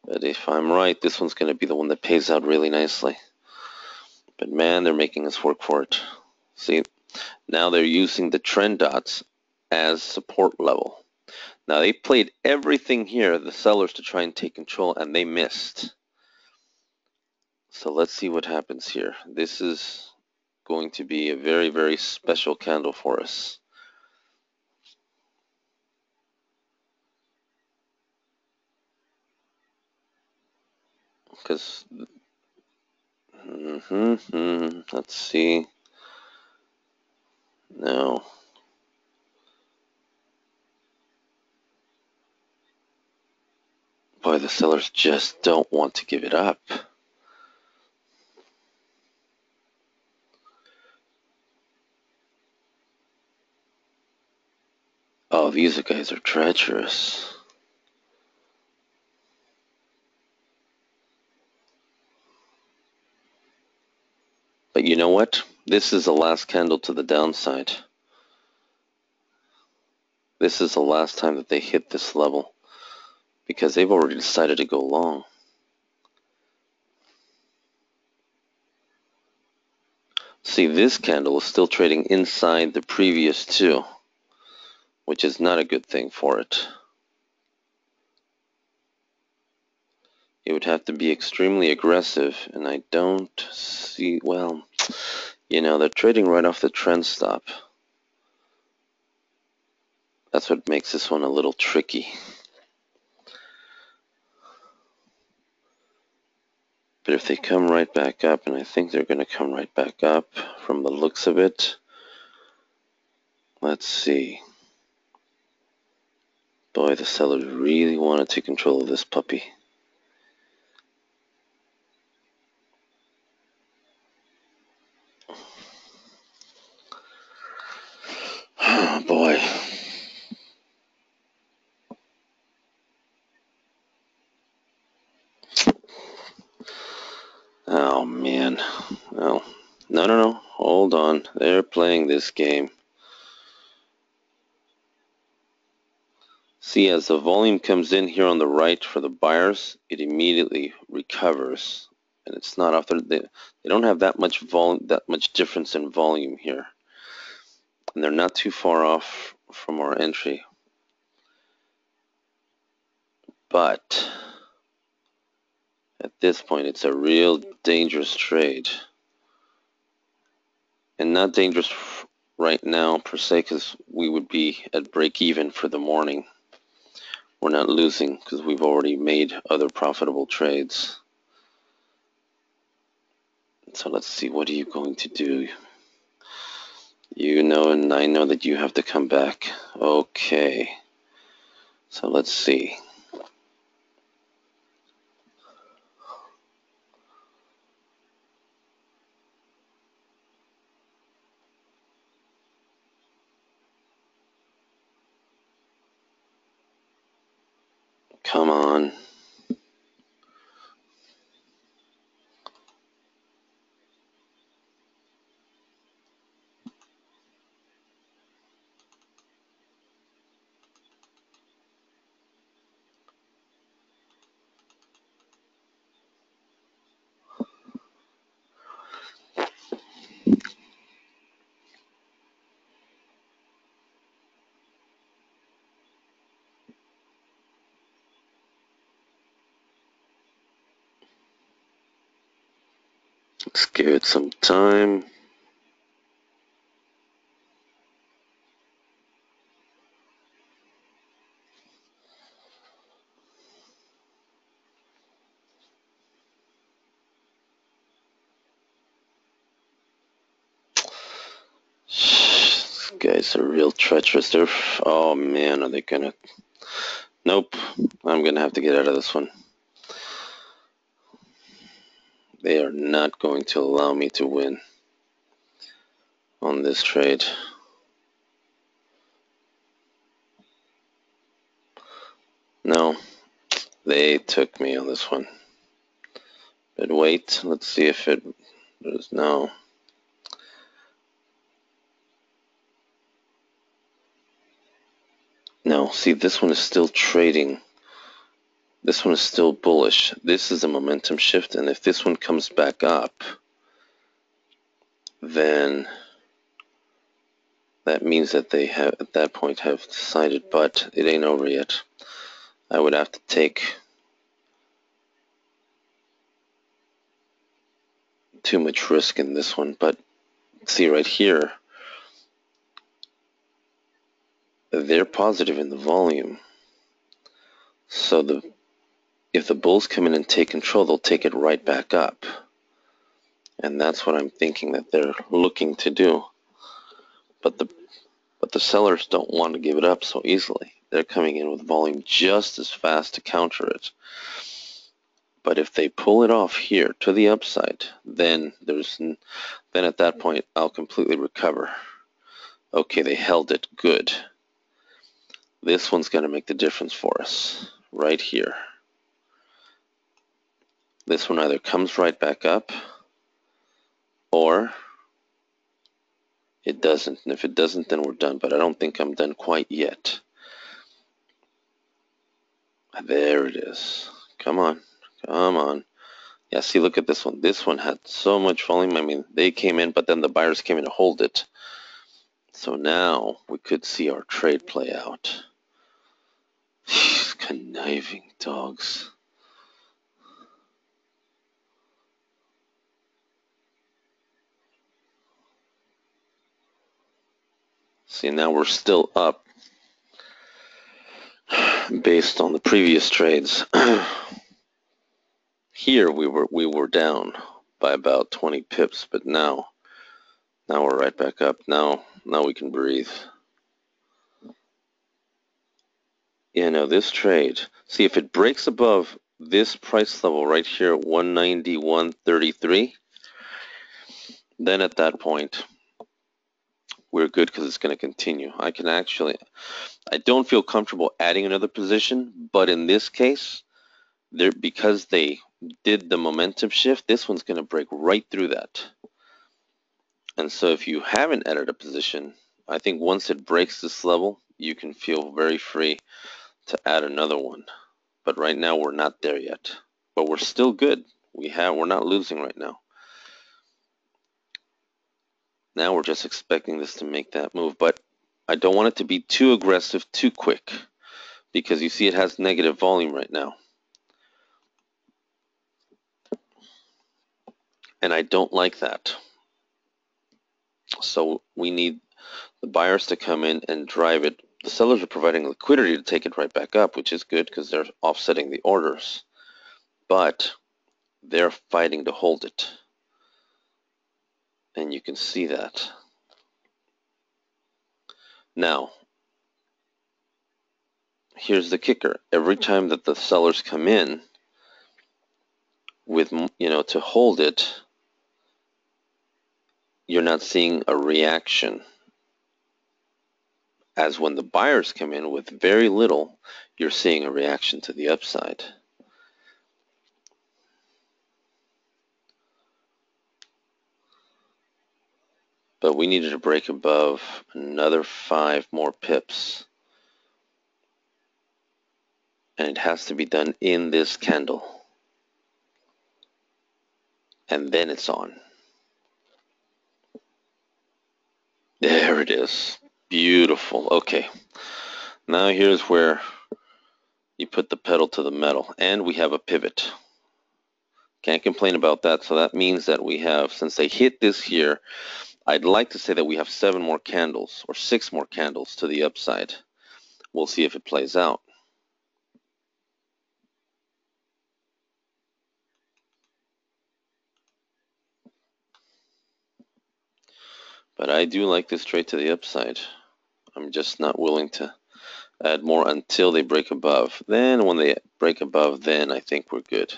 But if I'm right, this one's going to be the one that pays out really nicely. But man, they're making us work for it. See, now they're using the trend dots as support level. Now they played everything here, the sellers, to try and take control, and they missed. So let's see what happens here. This is going to be a very, very special candle for us. Because, let's see. No. Boy, the sellers just don't want to give it up. Oh, these guys are treacherous. But you know what? This is the last candle to the downside. This is the last time that they hit this level, because they've already decided to go long. See, this candle is still trading inside the previous two, which is not a good thing for it. It would have to be extremely aggressive, and I don't see, well, they're trading right off the trend stop. That's what makes this one a little tricky. But if they come right back up, and I think they're going to come right back up from the looks of it, let's see. Boy, the sellers really want to take control of this puppy. Oh, boy. Oh, man. Oh, no. Hold on. They're playing this game. See, as the volume comes in here on the right for the buyers, it immediately recovers. And it's not off they don't have that much difference in volume here. And they're not too far off from our entry. But at this point, it's a real dangerous trade. And not dangerous right now per se, because we would be at break even for the morning. We're not losing because we've already made other profitable trades. So let's see, what are you going to do? And I know that you have to come back. Okay. So let's see. Come on. Let's give it some time. These guys are real treacherous. Oh man, are they gonna? Nope. I'm gonna have to get out of this one. They are not going to allow me to win on this trade. No, they took me on this one. But wait, let's see if it is no. No, see, this one is still trading. This one is still bullish. This is a momentum shift, and if this one comes back up, then that means that they have, at that point, have decided, but it ain't over yet. I would have to take too much risk in this one, but see right here, they're positive in the volume. So if the bulls come in and take control, they'll take it right back up. And that's what I'm thinking that they're looking to do. But the sellers don't want to give it up so easily. They're coming in with volume just as fast to counter it. But if they pull it off here to the upside, then at that point I'll completely recover. Okay, they held it good. This one's going to make the difference for us right here. This one either comes right back up or it doesn't. And if it doesn't, then we're done. But I don't think I'm done quite yet. There it is. Come on. Come on. Yeah, see, look at this one. This one had so much volume. I mean, they came in, but then the buyers came in to hold it. So now we could see our trade play out. These conniving dogs. See, now we're still up based on the previous trades. Here we were down by about 20 pips, but now we're right back up. Now we can breathe. Yeah, no, this trade. See, if it breaks above this price level right here, 191.33, then at that point we're good because it's going to continue. I don't feel comfortable adding another position, but in this case, because they did the momentum shift, this one's going to break right through that. And so if you haven't added a position, I think once it breaks this level, you can feel very free to add another one. But right now we're not there yet. But we're still good. We're not losing right now. Now we're just expecting this to make that move. But I don't want it to be too aggressive too quick, because you see it has negative volume right now. And I don't like that. So we need the buyers to come in and drive it. The sellers are providing liquidity to take it right back up, which is good because they're offsetting the orders. But they're fighting to hold it. And you can see that. Now, here's the kicker. Every time that the sellers come in with, to hold it, you're not seeing a reaction. As when the buyers come in with very little, you're seeing a reaction to the upside. But we needed to break above another 5 more pips. And it has to be done in this candle. And then it's on. There it is. Beautiful. Okay. Now here's where you put the pedal to the metal. And we have a pivot. Can't complain about that. So that means that we have, since they hit this here, I'd like to say that we have 7 more candles or 6 more candles to the upside. We'll see if it plays out. But I do like this trade to the upside. I'm just not willing to add more until they break above. Then when they break above, then I think we're good.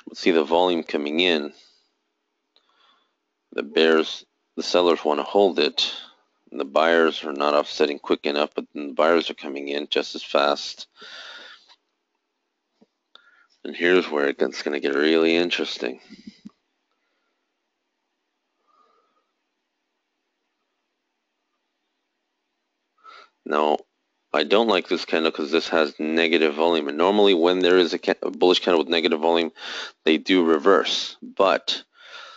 Let's see the volume coming in. The sellers want to hold it. And the buyers are not offsetting quick enough, but then the buyers are coming in just as fast. And here's where it's going to get really interesting. Now, I don't like this candle because this has negative volume. And normally when there is a bullish candle with negative volume, they do reverse. But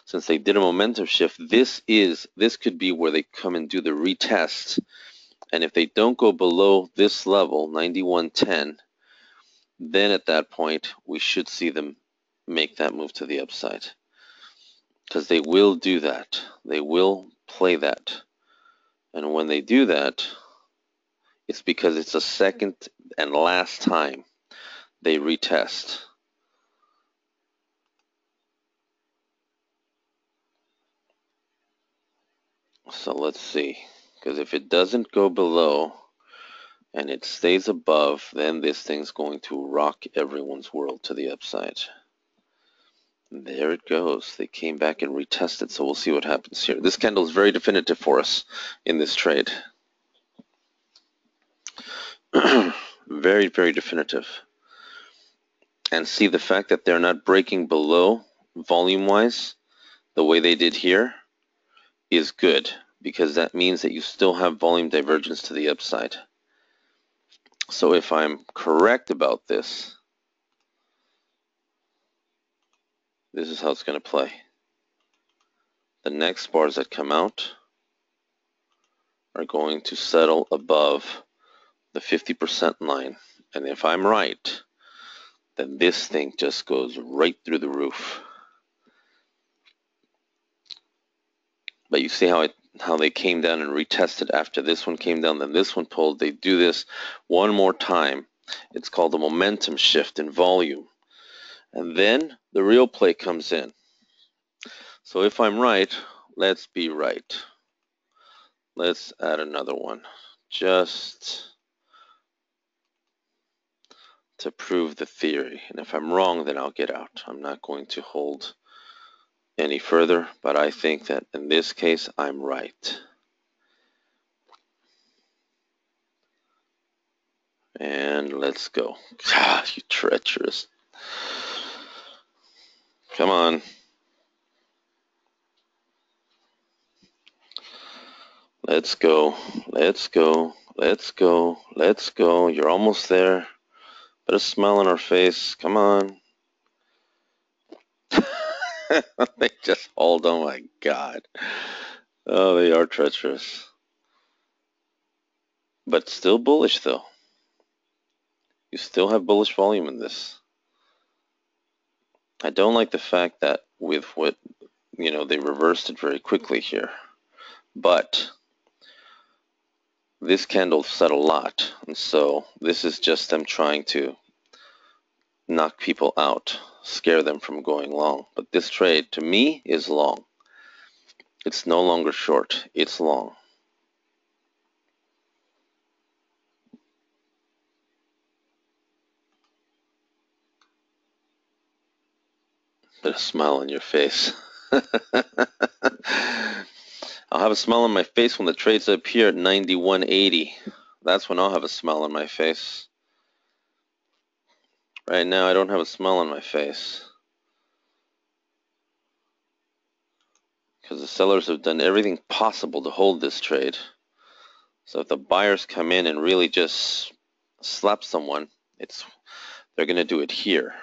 since they did a momentum shift, this could be where they come and do the retest. And if they don't go below this level, 91.10, then at that point, we should see them make that move to the upside. Because they will do that. They will play that. And when they do that, it's because it's the second and last time they retest. So let's see. Because if it doesn't go below and it stays above, then this thing's going to rock everyone's world to the upside. And there it goes. They came back and retested, so we'll see what happens here. This candle is very definitive for us in this trade. Very, very definitive. And see, the fact that they're not breaking below volume-wise the way they did here is good, because that means that you still have volume divergence to the upside. So if I'm correct about this, This is how it's going to play. The next bars that come out are going to settle above the 50% line. And if I'm right, then this thing just goes right through the roof. But you see how they came down and retested after this one came down, then this one pulled. They do this one more time. It's called a momentum shift in volume. And then the real play comes in. So if I'm right, let's be right. Let's add another one just to prove the theory. And if I'm wrong, then I'll get out. I'm not going to hold any further, but I think that in this case, I'm right. And let's go. God, you treacherous. Come on. Let's go. Let's go. Let's go. Let's go. You're almost there. Put a smile on our face. Come on. They just hold. Oh my God. Oh, they are treacherous. But still bullish though. You still have bullish volume in this. I don't like the fact that with what, they reversed it very quickly here. But this candle said a lot. And so this is just them trying to knock people out, scare them from going long. But this trade, to me, is long. It's no longer short. It's long. Put a smile on your face. I'll have a smile on my face when the trade's up here at 91.80. That's when I'll have a smile on my face. Right now, I don't have a smile on my face. Because the sellers have done everything possible to hold this trade. So if the buyers come in and really just slap someone, they're going to do it here.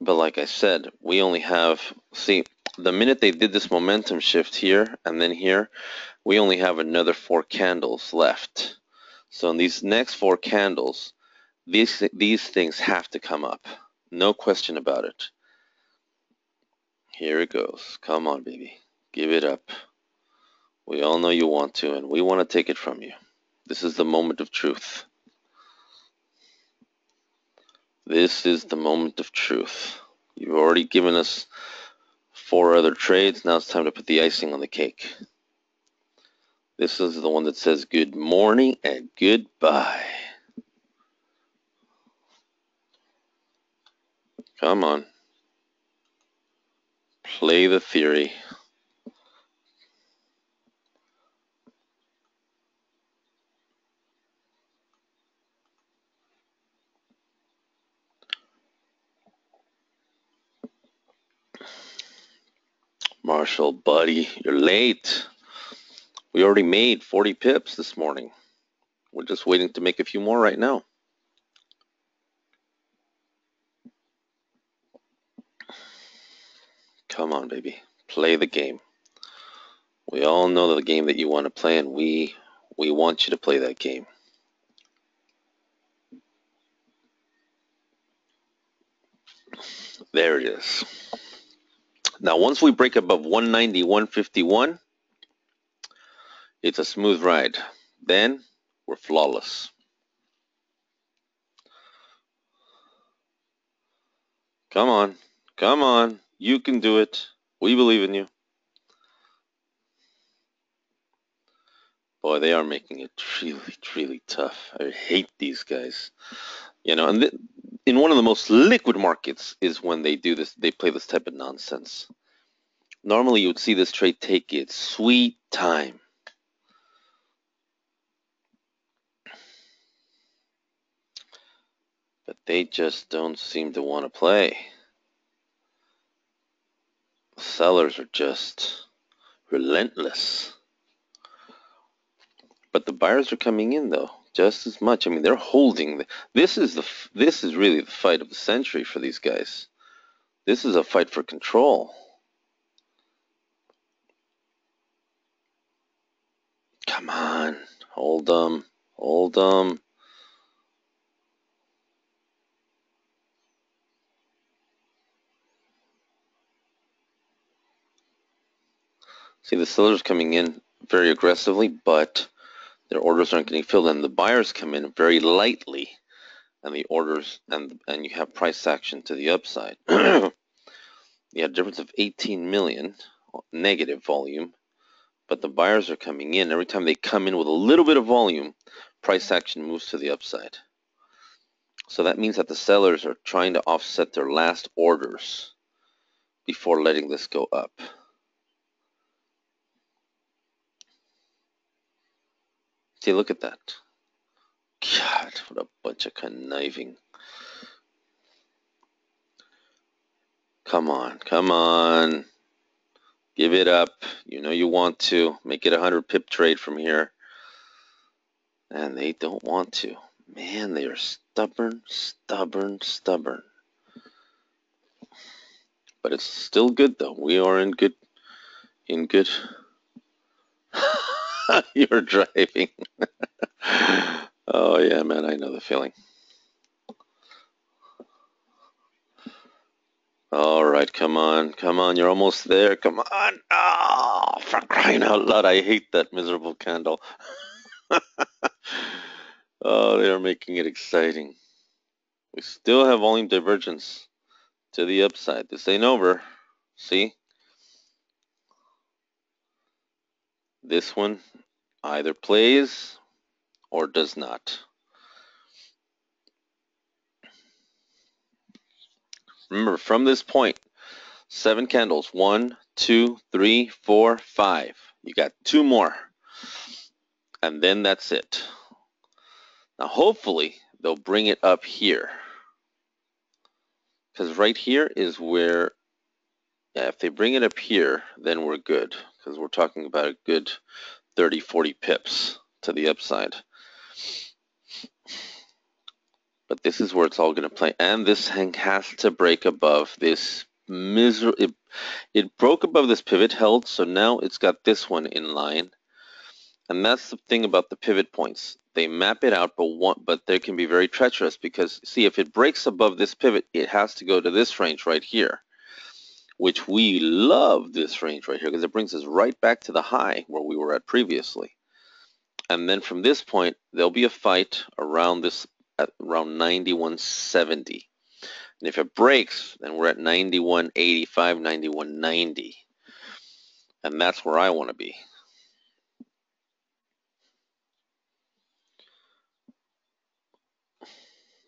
But like I said, we only have, see, the minute they did this momentum shift here and then here, we only have another 4 candles left. So in these next 4 candles, these things have to come up. No question about it. Here it goes. Come on, baby. Give it up. We all know you want to, and we want to take it from you. This is the moment of truth. This is the moment of truth. You've already given us 4 other trades. Now it's time to put the icing on the cake. This is the one that says good morning and goodbye. Come on. Play the theory. Marshall, buddy, you're late. We already made 40 pips this morning. We're just waiting to make a few more right now. Come on, baby. Play the game. We all know the game that you want to play, and we want you to play that game. There it is. Now, once we break above 190, 151, it's a smooth ride. Then we're flawless. Come on. Come on. You can do it. We believe in you. Boy, they are making it really, really tough. I hate these guys. And in one of the most liquid markets is when they do this, they play this type of nonsense. Normally, you would see this trade take its sweet time. But they just don't seem to want to play. Sellers are just relentless. But the buyers are coming in, though, just as much. I mean, they're holding. This is really the fight of the century for these guys. This is a fight for control. Come on, hold them, hold them. See, the sellers coming in very aggressively, but their orders aren't getting filled, and the buyers come in very lightly, and the orders and you have price action to the upside. You have a difference of 18 million negative volume, but the buyers are coming in. Every time they come in with a little bit of volume, price action moves to the upside. So that means that the sellers are trying to offset their last orders before letting this go up. See, look at that. God, what a bunch of conniving. Come on, come on. Give it up. You know you want to. Make it a 100 pip trade from here. And they don't want to. Man, they are stubborn, stubborn, stubborn. But it's still good though. We are in good. You're driving. Oh yeah, man, I know the feeling. All right, come on, come on, you're almost there. Come on. Oh, for crying out loud, I hate that miserable candle. Oh, they are making it exciting. We still have volume divergence to the upside. This ain't over. See? This one either plays or does not. Remember, from this point, 7 candles. 1, 2, 3, 4, 5. You got 2 more. And then that's it. Now, hopefully, they'll bring it up here. Because right here is where, yeah, if they bring it up here, then we're good. Because we're talking about a good 30, 40 pips to the upside. But this is where it's all going to play. And this hang has to break above this it broke above this pivot, held, so now it's got this one in line. And that's the thing about the pivot points. They map it out, but they can be very treacherous because, see, if it breaks above this pivot, it has to go to this range right here, which we love this range right here because it brings us right back to the high where we were at previously. And then from this point, there'll be a fight around this at around 91.70. And if it breaks, then we're at 91.85, 91.90. And that's where I want to be.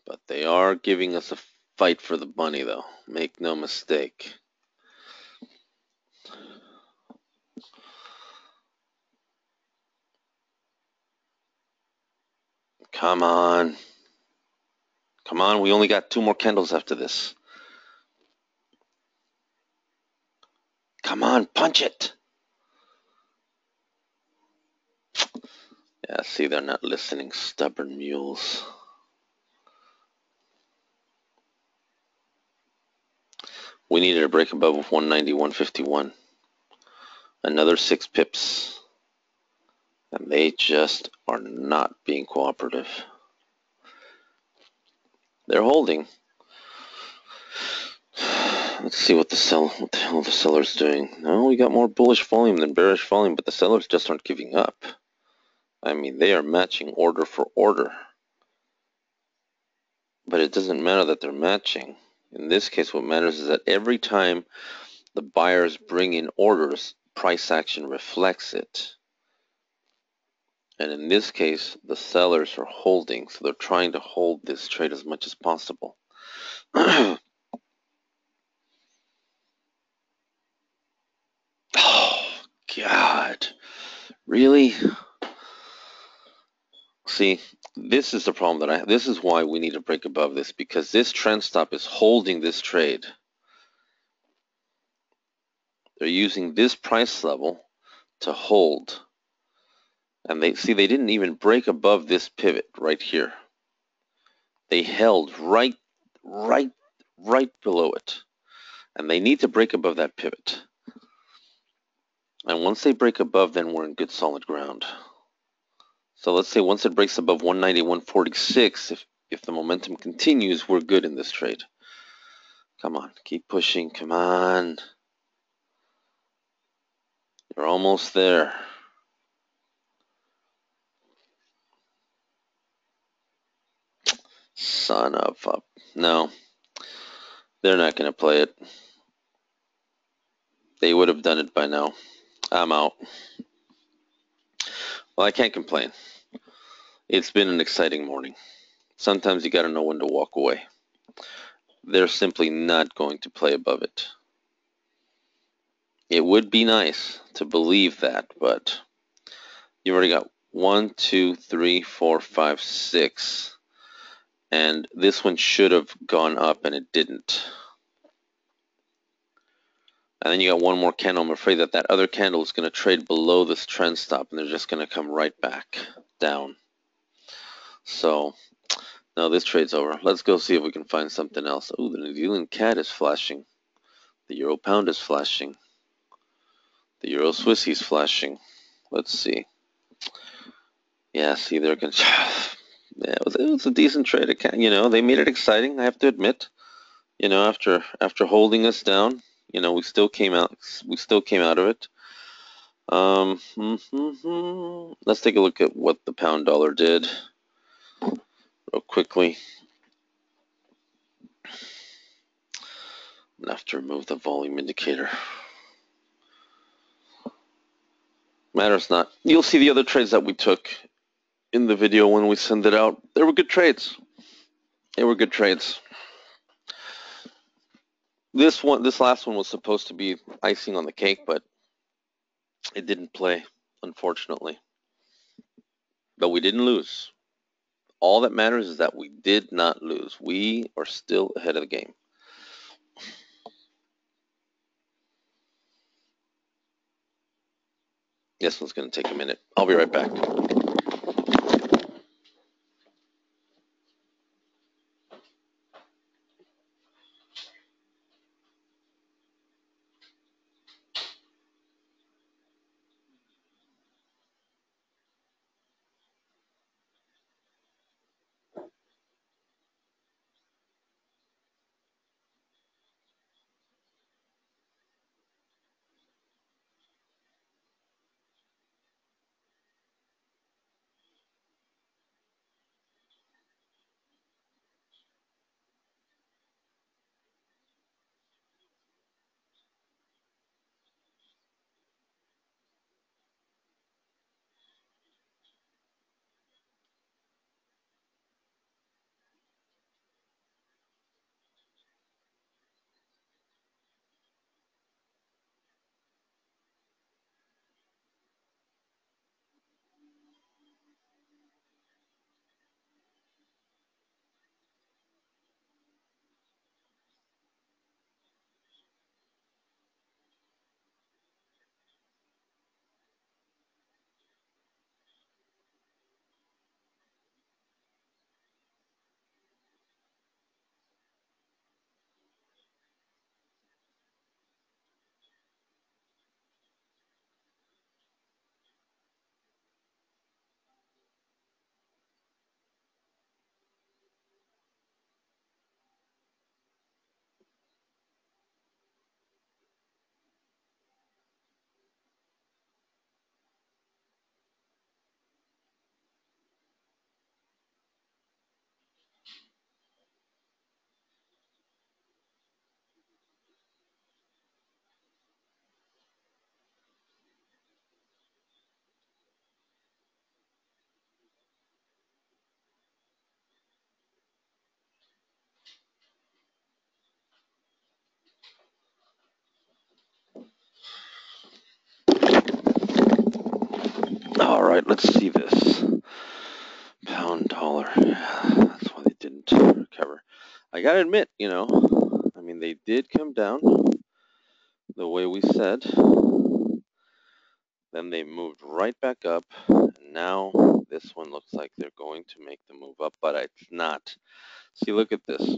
But they are giving us a fight for the money, though. Make no mistake. Come on. Come on, we only got 2 more candles after this. Come on, punch it. Yeah, see, they're not listening. Stubborn mules. We needed a break above 190, 151. Another 6 pips. And they just are not being cooperative. They're holding. Let's see what the hell the seller's doing. No, we got more bullish volume than bearish volume, but the sellers just aren't giving up. I mean, they are matching order for order. But it doesn't matter that they're matching. In this case, what matters is that every time the buyers bring in orders, price action reflects it. And in this case, the sellers are holding, so they're trying to hold this trade as much as possible. Oh, God. Really? See, this is the problem that this is why we need to break above this, because this trend stop is holding this trade. They're using this price level to hold. And they didn't even break above this pivot right here. They held right below it. And they need to break above that pivot. And once they break above, then we're in good solid ground. So let's say once it breaks above 190, 146, if the momentum continues, we're good in this trade. Come on, keep pushing. Come on. You're almost there. Son of a... No, they're not going to play it. They would have done it by now. I'm out. Well, I can't complain. It's been an exciting morning. Sometimes you got to know when to walk away. They're simply not going to play above it. It would be nice to believe that, but you've already got 1, 2, 3, 4, 5, 6. And this one should have gone up and it didn't. And then you got one more candle. I'm afraid that other candle is going to trade below this trend stop and they're just going to come right back down. So, no, this trade's over. Let's go see if we can find something else. Oh, the New Zealand CAD is flashing. The Euro Pound is flashing. The Euro Swissy is flashing. Let's see. Yeah, see, they're going to... Yeah, it was a decent trade. They made it exciting, I have to admit. After holding us down, we still came out of it. Let's take a look at what the pound dollar did real quickly. I have to remove the volume indicator. Matters not. You'll see the other trades that we took in the video when we send it out. They were good trades. This last one was supposed to be icing on the cake, but it didn't play, unfortunately. But we didn't lose. All that matters is that we did not lose. We are still ahead of the game. This one's going to take a minute. I'll be right back. All right, let's see this. Pound dollar. Yeah, that's why they didn't recover. I gotta admit, they did come down the way we said. Then they moved right back up. And now this one looks like they're going to make the move up, but it's not. See, look at this.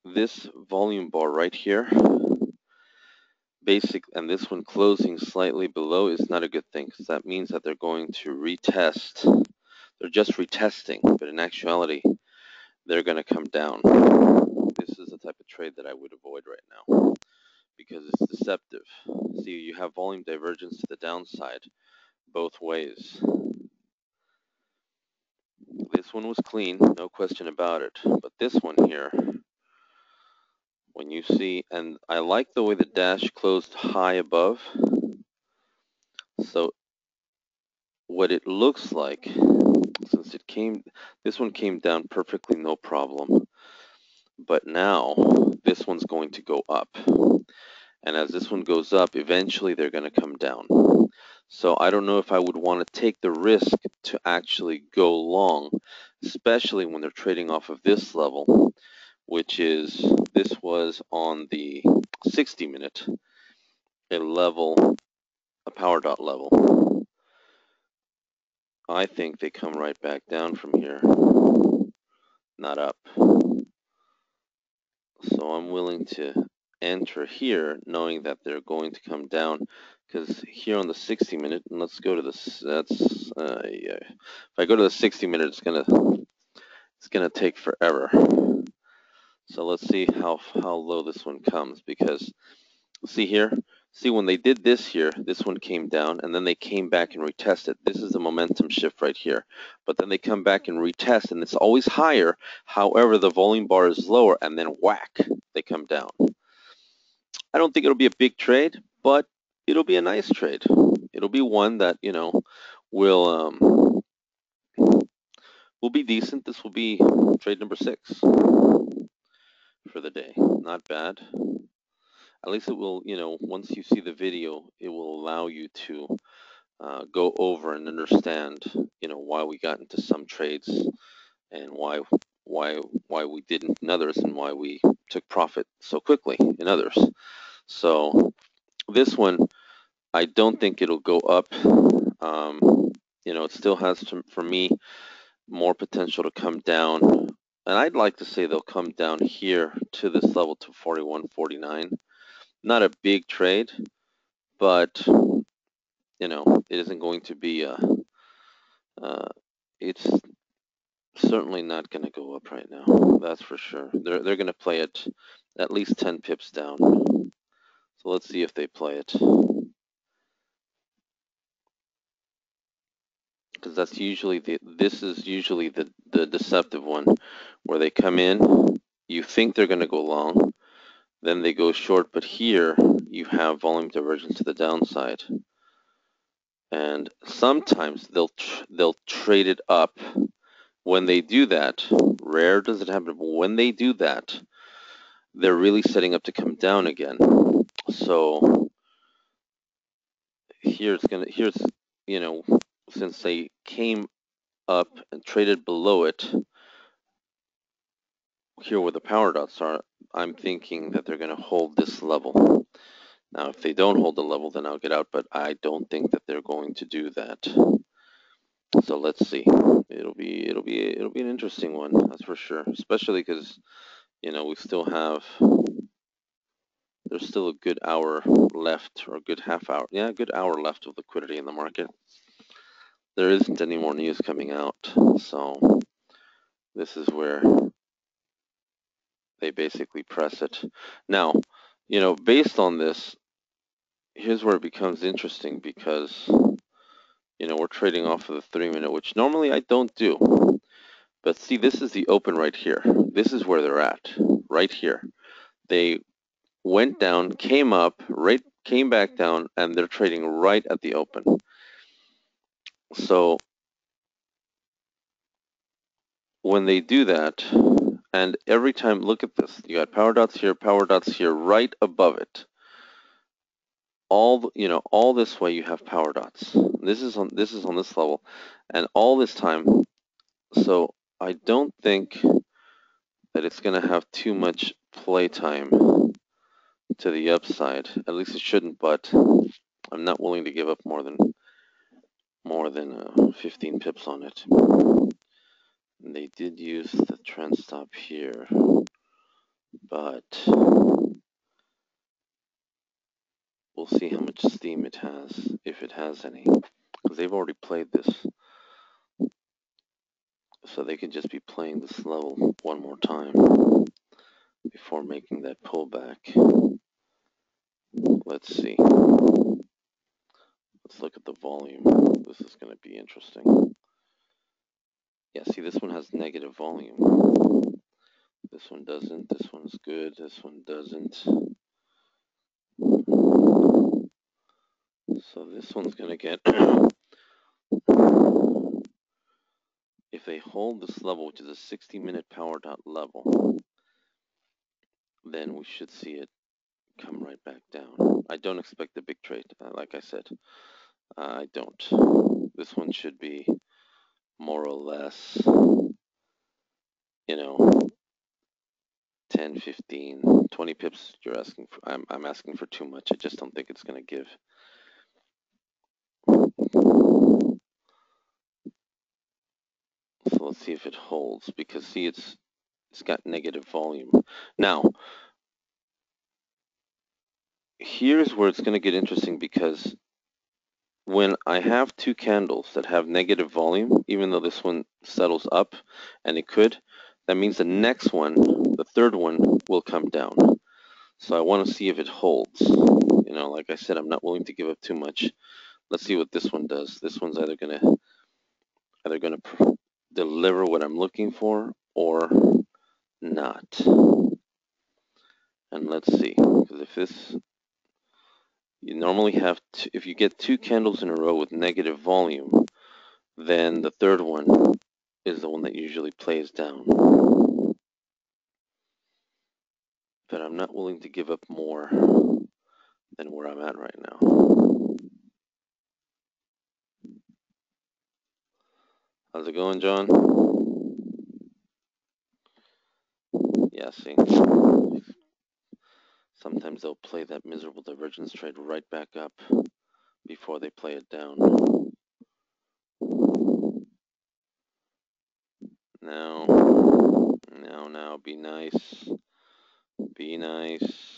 This volume bar right here, and this one closing slightly below is not a good thing, because that means that they're going to retest. They're just retesting, but in actuality, they're going to come down. This is the type of trade that I would avoid right now, because it's deceptive. See, you have volume divergence to the downside both ways. This one was clean, no question about it. But this one here, when you see, and I like the way the dash closed high above. So what it looks like, since this one came down perfectly, no problem. But now this one's going to go up. And as this one goes up, eventually they're going to come down. So I don't know if I would want to take the risk to actually go long, especially when they're trading off of this level, which is, this was on the 60-minute, a power dot level. I think they come right back down from here, not up. So I'm willing to enter here, knowing that they're going to come down, because here on the 60-minute, and let's go to this. Yeah. If I go to the 60-minute, it's gonna take forever. So let's see how low this one comes, because see here, see when they did this here, this one came down, and then they came back and retested. This is the momentum shift right here. But then they come back and retest, and it's always higher. However, the volume bar is lower, and then whack, they come down. I don't think it'll be a big trade, but it'll be a nice trade. It'll be one that, will be decent. This will be trade number 6 for the day. Not bad. At least it will, once you see the video, it will allow you to go over and understand, why we got into some trades and why we didn't in others, and why we took profit so quickly in others. So this one, I don't think it'll go up. It still has, for me, more potential to come down. And I'd like to say they'll come down here to this level, to 41.49. Not a big trade, but it isn't going to be it's certainly not going to go up right now. That's for sure. They're going to play it at least 10 pips down. So let's see if they play it, because that's usually this is usually the deceptive one, where they come in, you think they're going to go long, then they go short, but here you have volume divergence to the downside, and sometimes they'll trade it up. When they do that, rare does it happen, but when they do that, they're really setting up to come down again. So here's since they came up and traded below it, here where the power dots are, I'm thinking that they're going to hold this level. Now, if they don't hold the level, then I'll get out, but I don't think that they're going to do that. So let's see. It'll be an interesting one, that's for sure. Especially because, we still have, there's still a good hour left, or a good half hour. Yeah, a good hour left of liquidity in the market. There isn't any more news coming out, so this is where they basically press it. Now, based on this, here's where it becomes interesting, because we're trading off of the 3-minute, which normally I don't do. But see, this is the open right here. This is where they're at, right here. They went down, came up, came back down, and they're trading right at the open. So when they do that, and every time, look at this, you got power dots here, right above it. All this way you have power dots. This is on this level, and all this time. So I don't think that it's going to have too much play time to the upside. At least it shouldn't, but I'm not willing to give up more than more than 15 pips on it. And they did use the trend stop here, but we'll see how much steam it has, if it has any, because they've already played this. So they could just be playing this level one more time before making that pullback. Let's see. Let's look at the volume. This is going to be interesting. Yeah, see, this one has negative volume. This one doesn't. This one's good. This one doesn't. So this one's going to get... If they hold this level, which is a 60-minute power dot level, then we should see it come right back down. I don't expect a big trade, like I said. I don't. This one should be more or less, 10, 15, 20 pips. You're asking for. I'm asking for too much. I just don't think it's going to give. So let's see if it holds, because see, it's got negative volume. Now, here's where it's going to get interesting, because when I have two candles that have negative volume, even though this one settles up, and it could, that means the next one, the third one, will come down. So I want to see if it holds. Like I said, I'm not willing to give up too much. Let's see what this one does. This one's either gonna deliver what I'm looking for or not. And let's see, because if this, you normally have, if you get two candles in a row with negative volume, then the third one is the one that usually plays down. But I'm not willing to give up more than where I'm at right now. How's it going, John? Yeah, see. Sometimes they'll play that miserable divergence trade right back up before they play it down. Now, be nice. Be nice.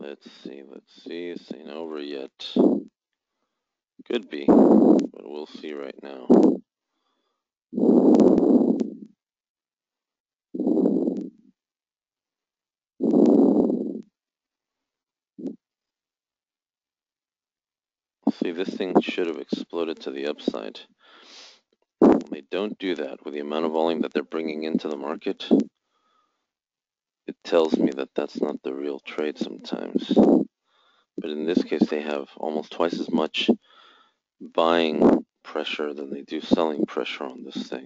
Let's see. Let's see. This ain't over yet. Could be, but we'll see right now. See, this thing should have exploded to the upside. When they don't do that with the amount of volume that they're bringing into the market, it tells me that that's not the real trade sometimes. But in this case, they have almost twice as much buying pressure than they do selling pressure on this thing.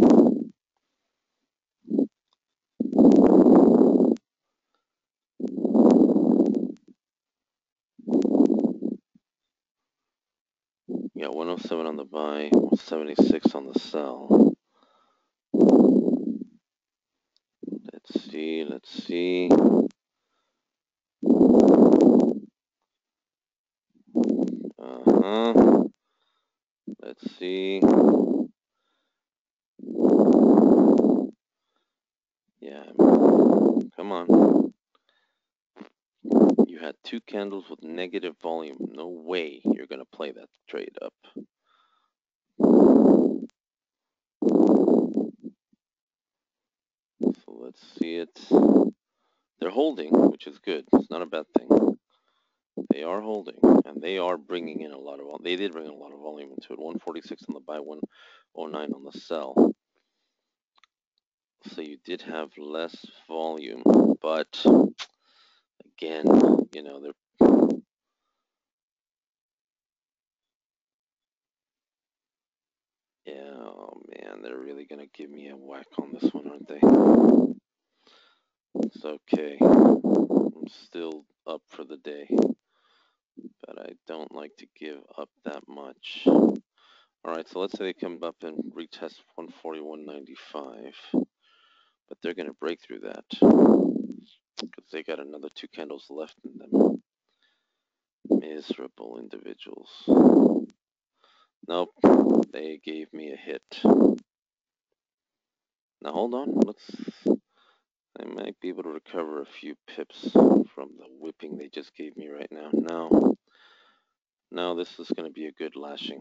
Yeah, 107 on the buy, 76 on the sell. Let's see. Let's see. Yeah, come on. You had two candles with negative volume. No way you're going to play that trade up. So let's see it. They're holding, which is good. It's not a bad thing. They are holding, and they are bringing in a lot of volume. They did bring in a lot of volume into it. 146 on the buy, 109 on the sell. So you did have less volume, but again, they're Yeah, oh man, they're really gonna give me a whack on this one, aren't they? It's okay. I'm still up for the day, but I don't like to give up that much. Alright, so let's say they come up and retest 141.95, but they're gonna break through that because they got another 2 candles left in them. Miserable individuals. Nope, they gave me a hit. Now hold on, I might be able to recover a few pips from the whipping they just gave me right now. No, this is going to be a good lashing.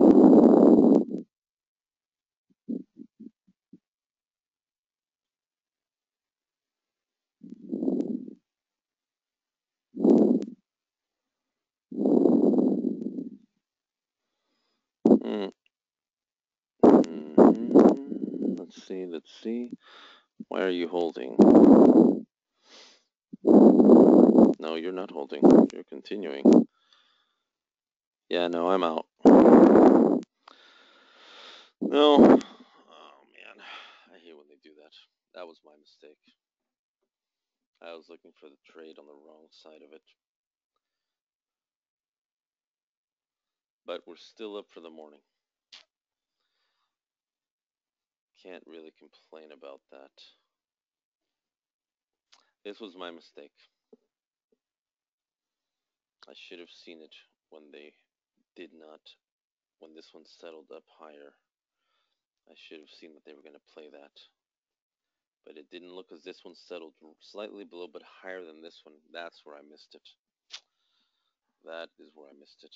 Mm. Mm-hmm. Let's see. Why are you holding? No, you're not holding. You're continuing. Yeah, no, I'm out. No. Oh, man. I hate when they do that. That was my mistake. I was looking for the trade on the wrong side of it. But we're still up for the morning. Can't really complain about that. This was my mistake. I should have seen it when they did not, when this one settled up higher. I should have seen that they were going to play that. But it didn't look as this one settled slightly below but higher than this one. That's where I missed it. That is where I missed it.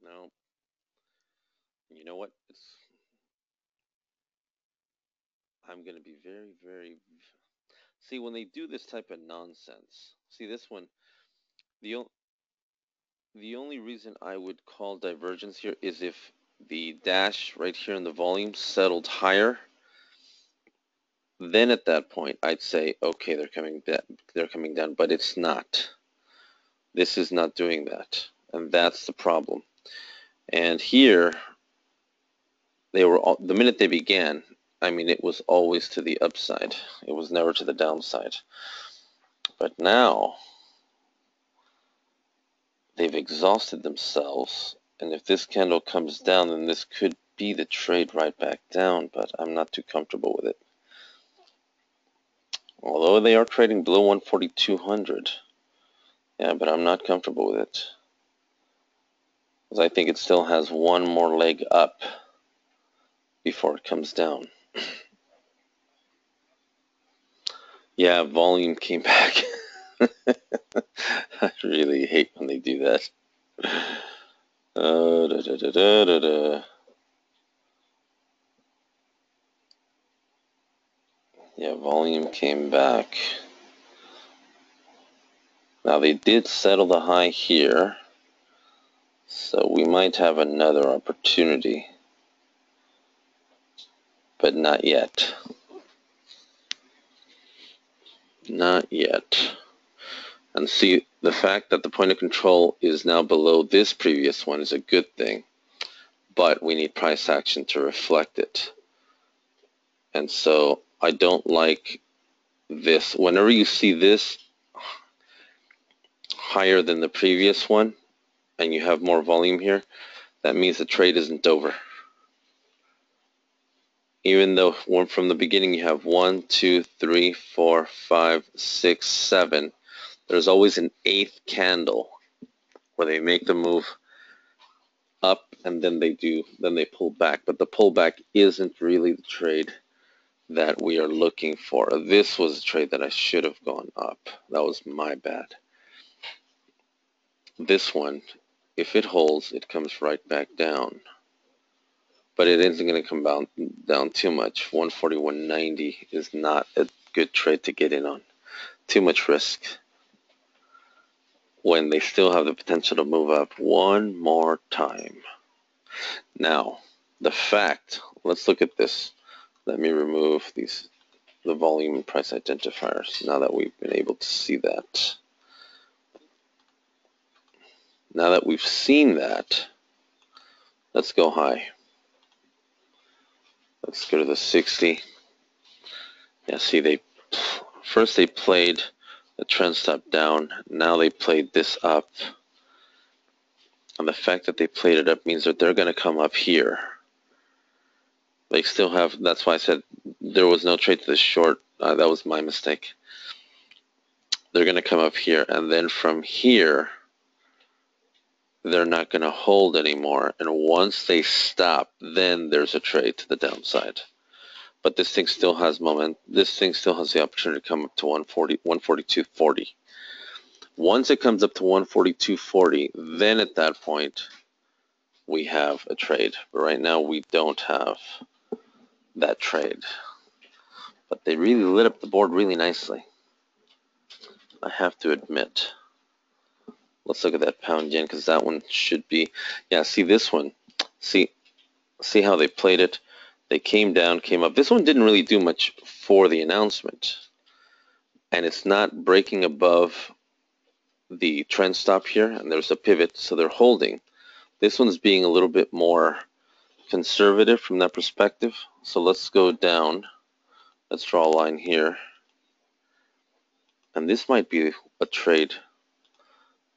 No. You know what? I'm going to be very, very... See, when they do this type of nonsense, see this one, the only reason I would call divergence here is if the dash right here in the volume settled higher. Then at that point, I'd say, okay, they're coming down, but it's not. This is not doing that, and that's the problem. And here, they were the minute they began, I mean, it was always to the upside. It was never to the downside. But now, they've exhausted themselves, and if this candle comes down, then this could be the trade right back down, but I'm not too comfortable with it. Although they are trading below 14200, yeah, but I'm not comfortable with it. Because I think it still has one more leg up before it comes down. Yeah, volume came back. I really hate when they do that. Da, da, da, da, da, da. Yeah, volume came back. Now they did settle the high here, so we might have another opportunity, but not yet. Not yet. And see, the fact that the point of control is now below this previous one is a good thing, but we need price action to reflect it. And so I don't like this. Whenever you see this higher than the previous one and you have more volume here, that means the trade isn't over. Even though from the beginning you have 1, 2, 3, 4, 5, 6, 7, there's always an 8th candle where they make the move up and then they pull back. But the pullback isn't really the trade that we are looking for. This was a trade that I should have gone up. That was my bad. This one, if it holds, it comes right back down. But it isn't going to come down too much. 141.90 is not a good trade to get in on. Too much risk when they still have the potential to move up one more time. Now, the fact, let's look at this. Let me remove these the volume and price identifiers, now that we've been able to see that. Now that we've seen that, let's go high. Let's go to the 60. Yeah, see, first they played the trend stop down. Now they played this up. And the fact that they played it up means that they're going to come up here. They still have, that's why I said there was no trade to the short. That was my mistake. They're going to come up here, and then from here, they're not going to hold anymore. And once they stop, then there's a trade to the downside. But this thing still has moment. This thing still has the opportunity to come up to 140, 142.40. Once it comes up to 142.40, then at that point, we have a trade. But right now, we don't have that trade. But they really lit up the board really nicely, I have to admit. Let's look at that pound yen, because that one should be, yeah, see this one. See how they played it? They came down, came up. This one didn't really do much for the announcement. And it's not breaking above the trend stop here, and there's a pivot, so they're holding. This one's being a little bit more conservative from that perspective. So let's go down. Let's draw a line here. And this might be a trade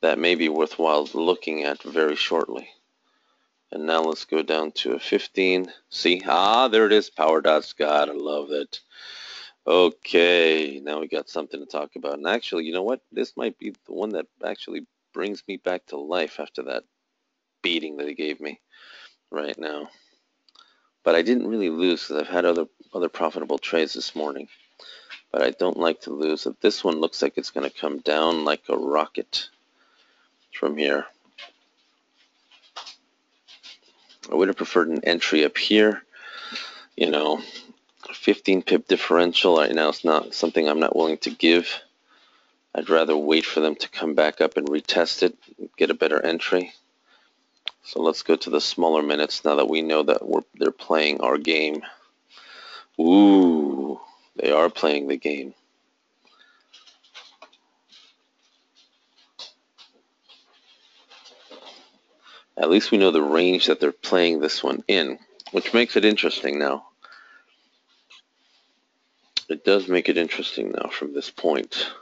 that may be worthwhile looking at very shortly. And now let's go down to a 15. See? There it is. Power dots. God, I love it. Okay, now we got something to talk about. And actually, you know what? This might be the one that actually brings me back to life after that beating that he gave me right now. But I didn't really lose because I've had other profitable trades this morning. But I don't like to lose. This one looks like it's going to come down like a rocket from here. I would have preferred an entry up here. 15 pip differential right now is not something I'm not willing to give. I'd rather wait for them to come back up and retest it, get a better entry. So let's go to the smaller minutes now that we know that they're playing our game. Ooh, they are playing the game. At least we know the range that they're playing this one in, which makes it interesting now. It does make it interesting now from this point.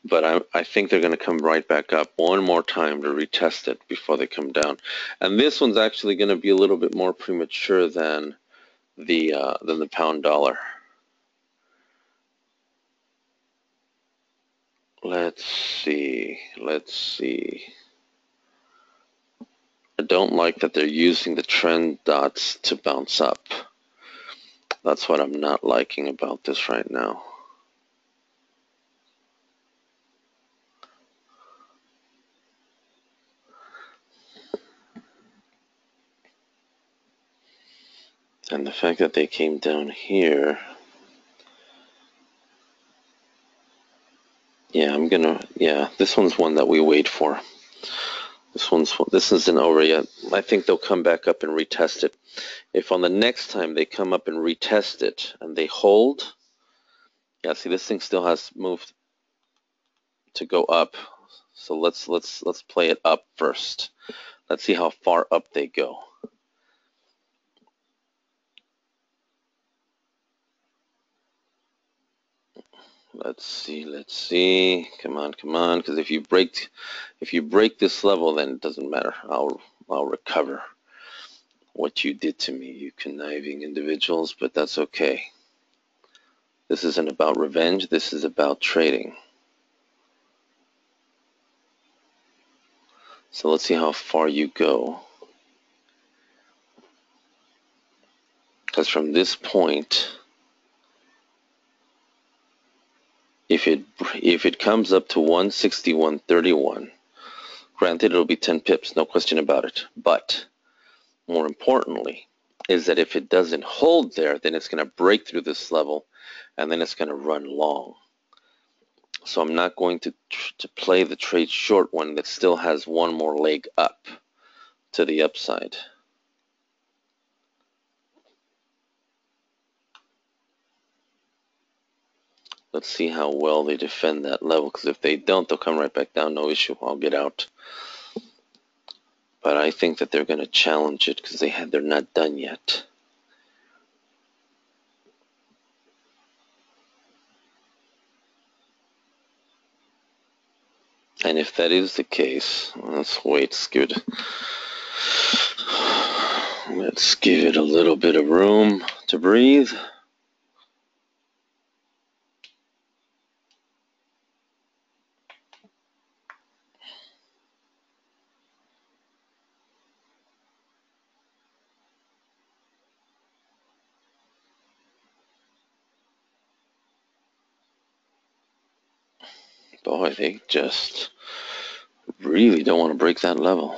But I think they're going to come right back up one more time to retest it before they come down. And this one's actually going to be a little bit more premature than the pound dollar. Let's see. I don't like that they're using the trend dots to bounce up. That's what I'm not liking about this right now. And the fact that they came down here, this one's one that we wait for. This isn't over yet. I think they'll come back up and retest it. If on the next time they come up and retest it and they hold, yeah, see this thing still has moved to go up. So let's play it up first. Let's see how far up they go. Let's see. Come on, because if you break this level, then it doesn't matter. I'll recover what you did to me, you conniving individuals, but that's okay. This isn't about revenge, this is about trading. So let's see how far you go. Because from this point, if it comes up to 161.31, granted it'll be 10 pips, no question about it. But more importantly, is that if it doesn't hold there, then it's going to break through this level, and then it's going to run long. So I'm not going to play the trade short one that still has one more leg up to the upside. Let's see how well they defend that level, because if they don't, they'll come right back down, no issue. I'll get out. But I think that they're going to challenge it because they're not done yet. And if that is the case, let's wait. Let's give it a little bit of room to breathe. Boy, they just really don't want to break that level.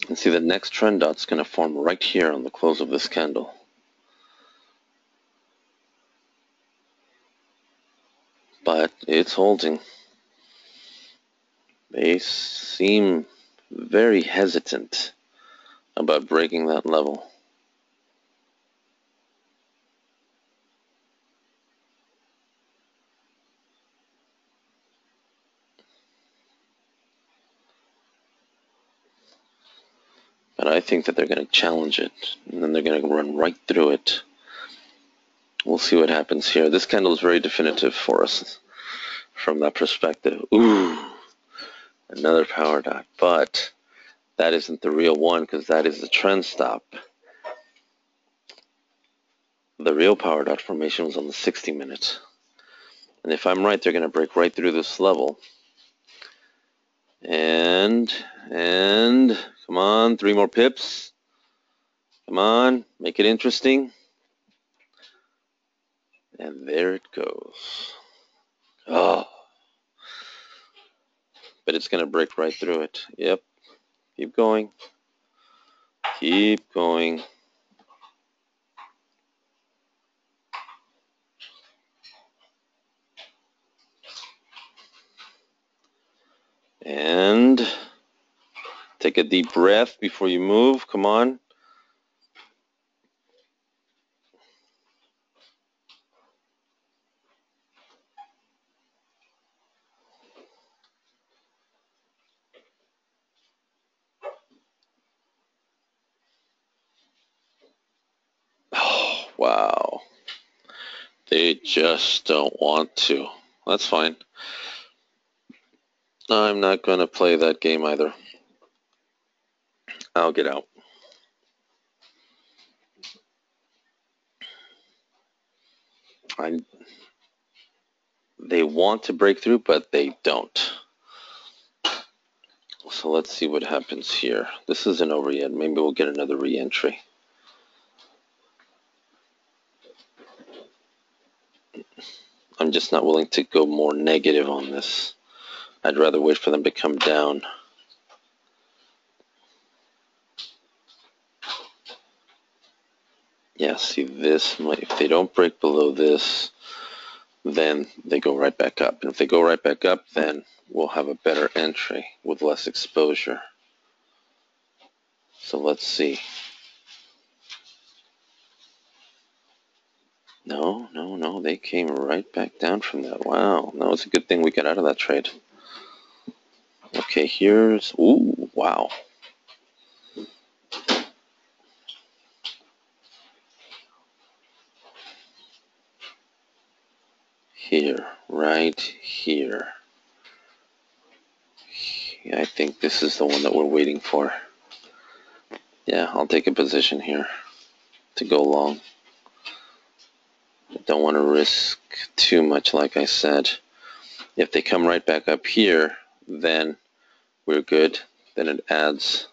And see, the next trend dot's going to form right here on the close of this candle. But it's holding. They seem very hesitant about breaking that level. But I think that they're going to challenge it, and then they're going to run right through it. We'll see what happens here. This candle is very definitive for us from that perspective. Ooh, another power dot. But that isn't the real one, because that is the trend stop. The real power dot formation was on the 60 minute. And if I'm right, they're going to break right through this level. And, come on, 3 more pips. Come on, make it interesting. And there it goes. Oh. But it's going to break right through it. Yep. Keep going. Keep going. And take a deep breath before you move. Come on. Oh, wow. They just don't want to. That's fine. I'm not going to play that game either. I'll get out. They want to break through, but they don't. So let's see what happens here. This isn't over yet. Maybe we'll get another re-entry. I'm just not willing to go more negative on this. I'd rather wait for them to come down. Yeah, see this, if they don't break below this, then they go right back up. And if they go right back up, then we'll have a better entry with less exposure. So let's see. No, they came right back down from that. Wow, no, it's a good thing we got out of that trade. Okay, here's, ooh, wow. Here, right here. I think this is the one that we're waiting for. Yeah, I'll take a position here to go long. I don't want to risk too much, like I said. If they come right back up here, then we're good. Then it adds.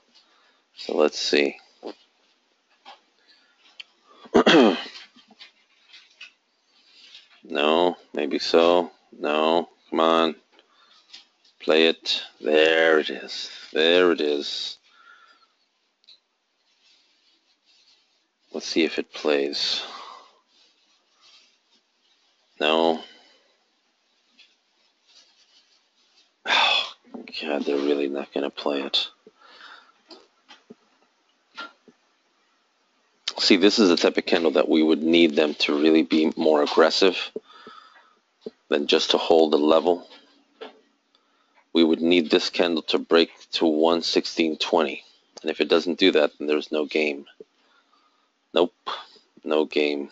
So let's see. No, maybe so. No, come on. Play it. There it is. There it is. Let's see if it plays. No. Oh, God, they're really not going to play it. See, this is the type of candle that we would need them to really be more aggressive than just to hold a level. We would need this candle to break to 116.20. And if it doesn't do that, then there's no game. Nope, no game.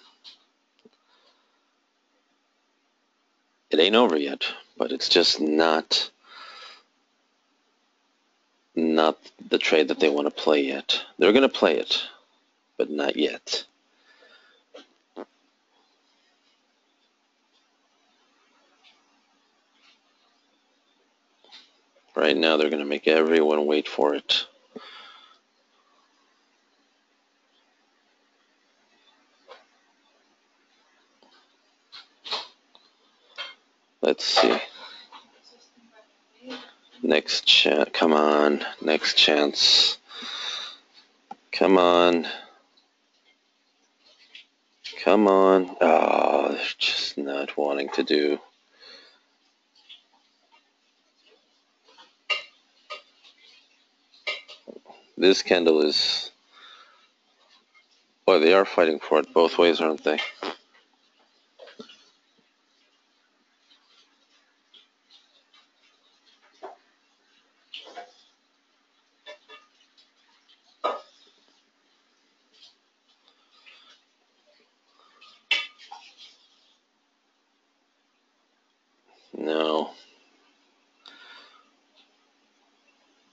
It ain't over yet, but it's just not the trade that they want to play yet. They're going to play it, but not yet. Right now, they're going to make everyone wait for it. Let's see. Next chance. Come on. Next chance. Come on. Come on. Oh, they're just not wanting to do. This candle is... Boy, they are fighting for it both ways, aren't they? No.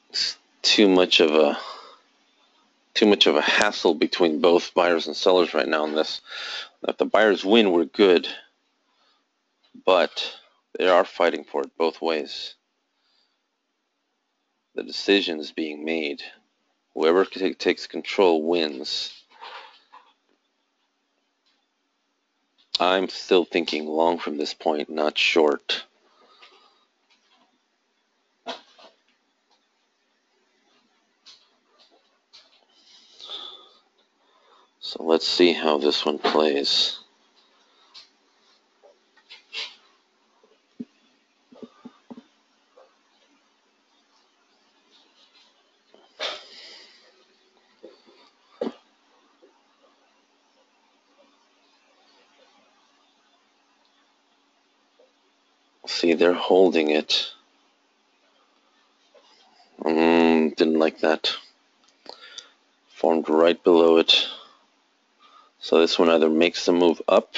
It's too much of a hassle between both buyers and sellers right now on this. If the buyers win, we're good. But they are fighting for it both ways. The decision is being made. Whoever takes control wins. I'm still thinking long from this point, not short. So let's see how this one plays. See, they're holding it. Didn't like that. Formed right below it. So this one either makes the move up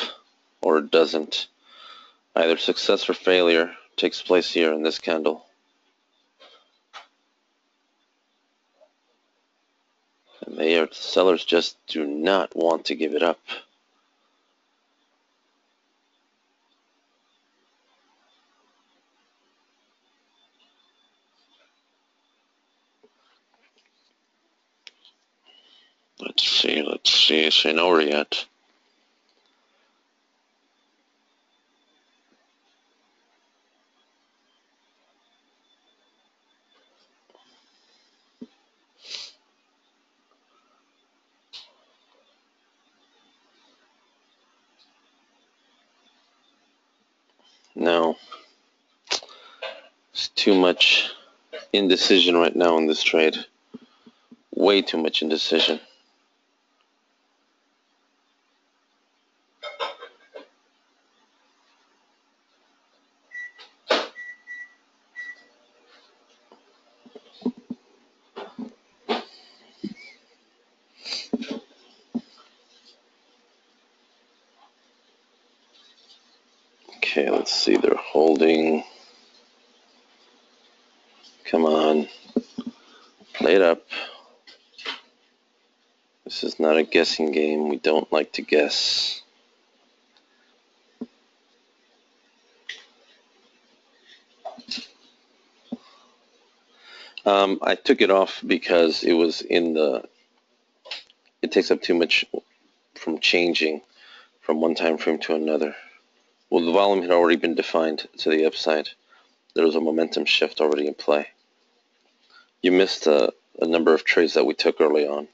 or it doesn't. Either success or failure takes place here in this candle. And the sellers just do not want to give it up. Let's see. It's ain't over yet. No. It's too much indecision right now in this trade. Way too much indecision. Okay, let's see. They're holding. Come on. Play it up. This is not a guessing game. We don't like to guess. I took it off because it was in the... It takes up too much from changing from one time frame to another. Well, the volume had already been defined to the upside. There was a momentum shift already in play. You missed a number of trades that we took early on,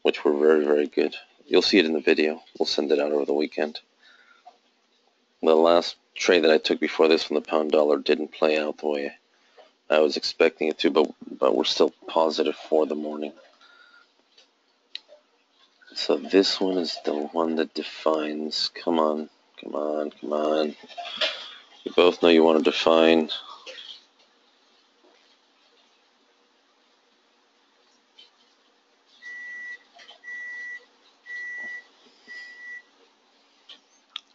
which were very, very good. You'll see it in the video. We'll send it out over the weekend. The last trade that I took before this from the pound dollar didn't play out the way I was expecting it to, but we're still positive for the morning. So this one is the one that defines. Come on, come on, come on. You both know you want to define.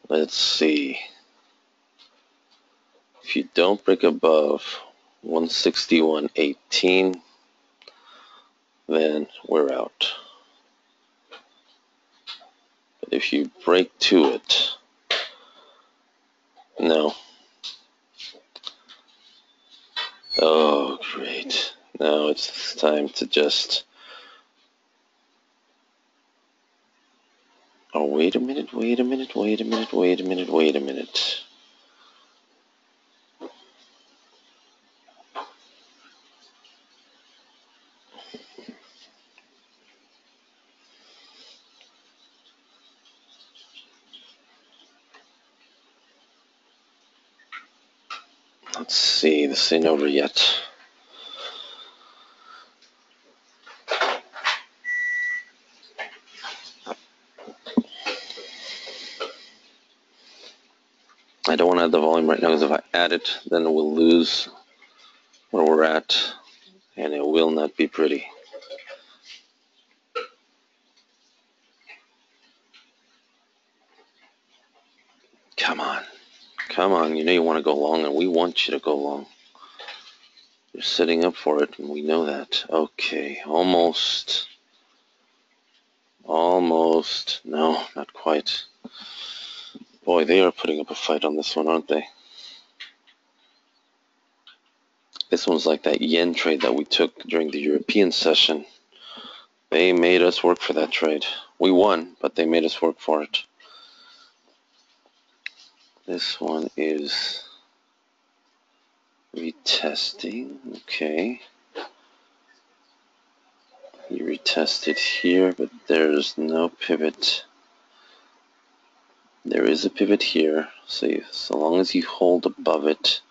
Let's see. If you don't break above 161.18, then we're out. But if you break to it, no. Oh, great. Now it's time to just... Oh, wait a minute, wait a minute, wait a minute, wait a minute, wait a minute. Let's see, this ain't over yet. I don't want to add the volume right now because if I add it, then we'll lose where we're at, and it will not be pretty. Come on. Come on, you know you want to go long, and we want you to go long. You're setting up for it, and we know that. Okay, almost. Almost. No, not quite. Boy, they are putting up a fight on this one, aren't they? This one's like that yen trade that we took during the European session. They made us work for that trade. We won, but they made us work for it. This one is retesting. Okay. You retested here, but there's no pivot. There is a pivot here. So long as you hold above it,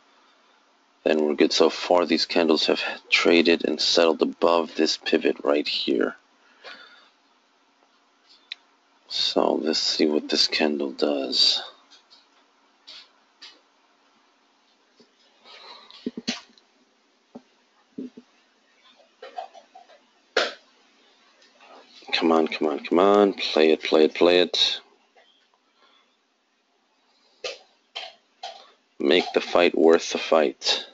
then we're good. So far, these candles have traded and settled above this pivot right here. So let's see what this candle does. Come on, come on, come on. Play it, play it, play it. Make the fight worth the fight.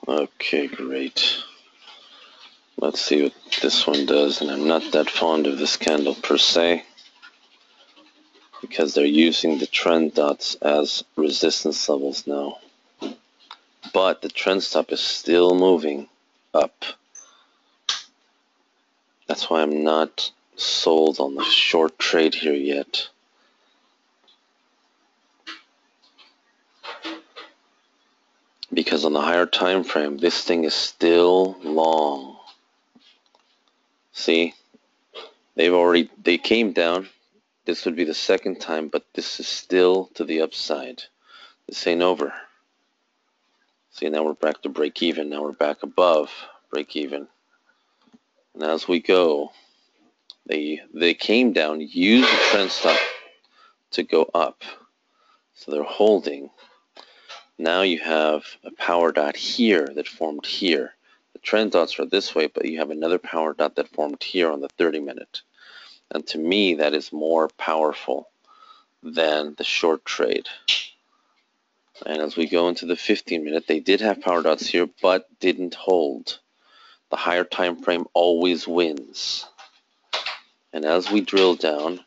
Okay, great. Let's see what this one does. And I'm not that fond of this candle per se, because they're using the trend dots as resistance levels now. But the trend stop is still moving up. That's why I'm not sold on the short trade here yet. Because on the higher time frame, this thing is still long. See? They came down. This would be the second time, but this is still to the upside. This ain't over. See, now we're back to break even. Now we're back above break even. And as we go, they came down, used the trend stop to go up. So they're holding. Now you have a power dot here that formed here. The trend dots are this way, but you have another power dot that formed here on the 30-minute. And to me, that is more powerful than the short trade. And as we go into the 15-minute, they did have power dots here, but didn't hold. The higher time frame always wins. And as we drill down,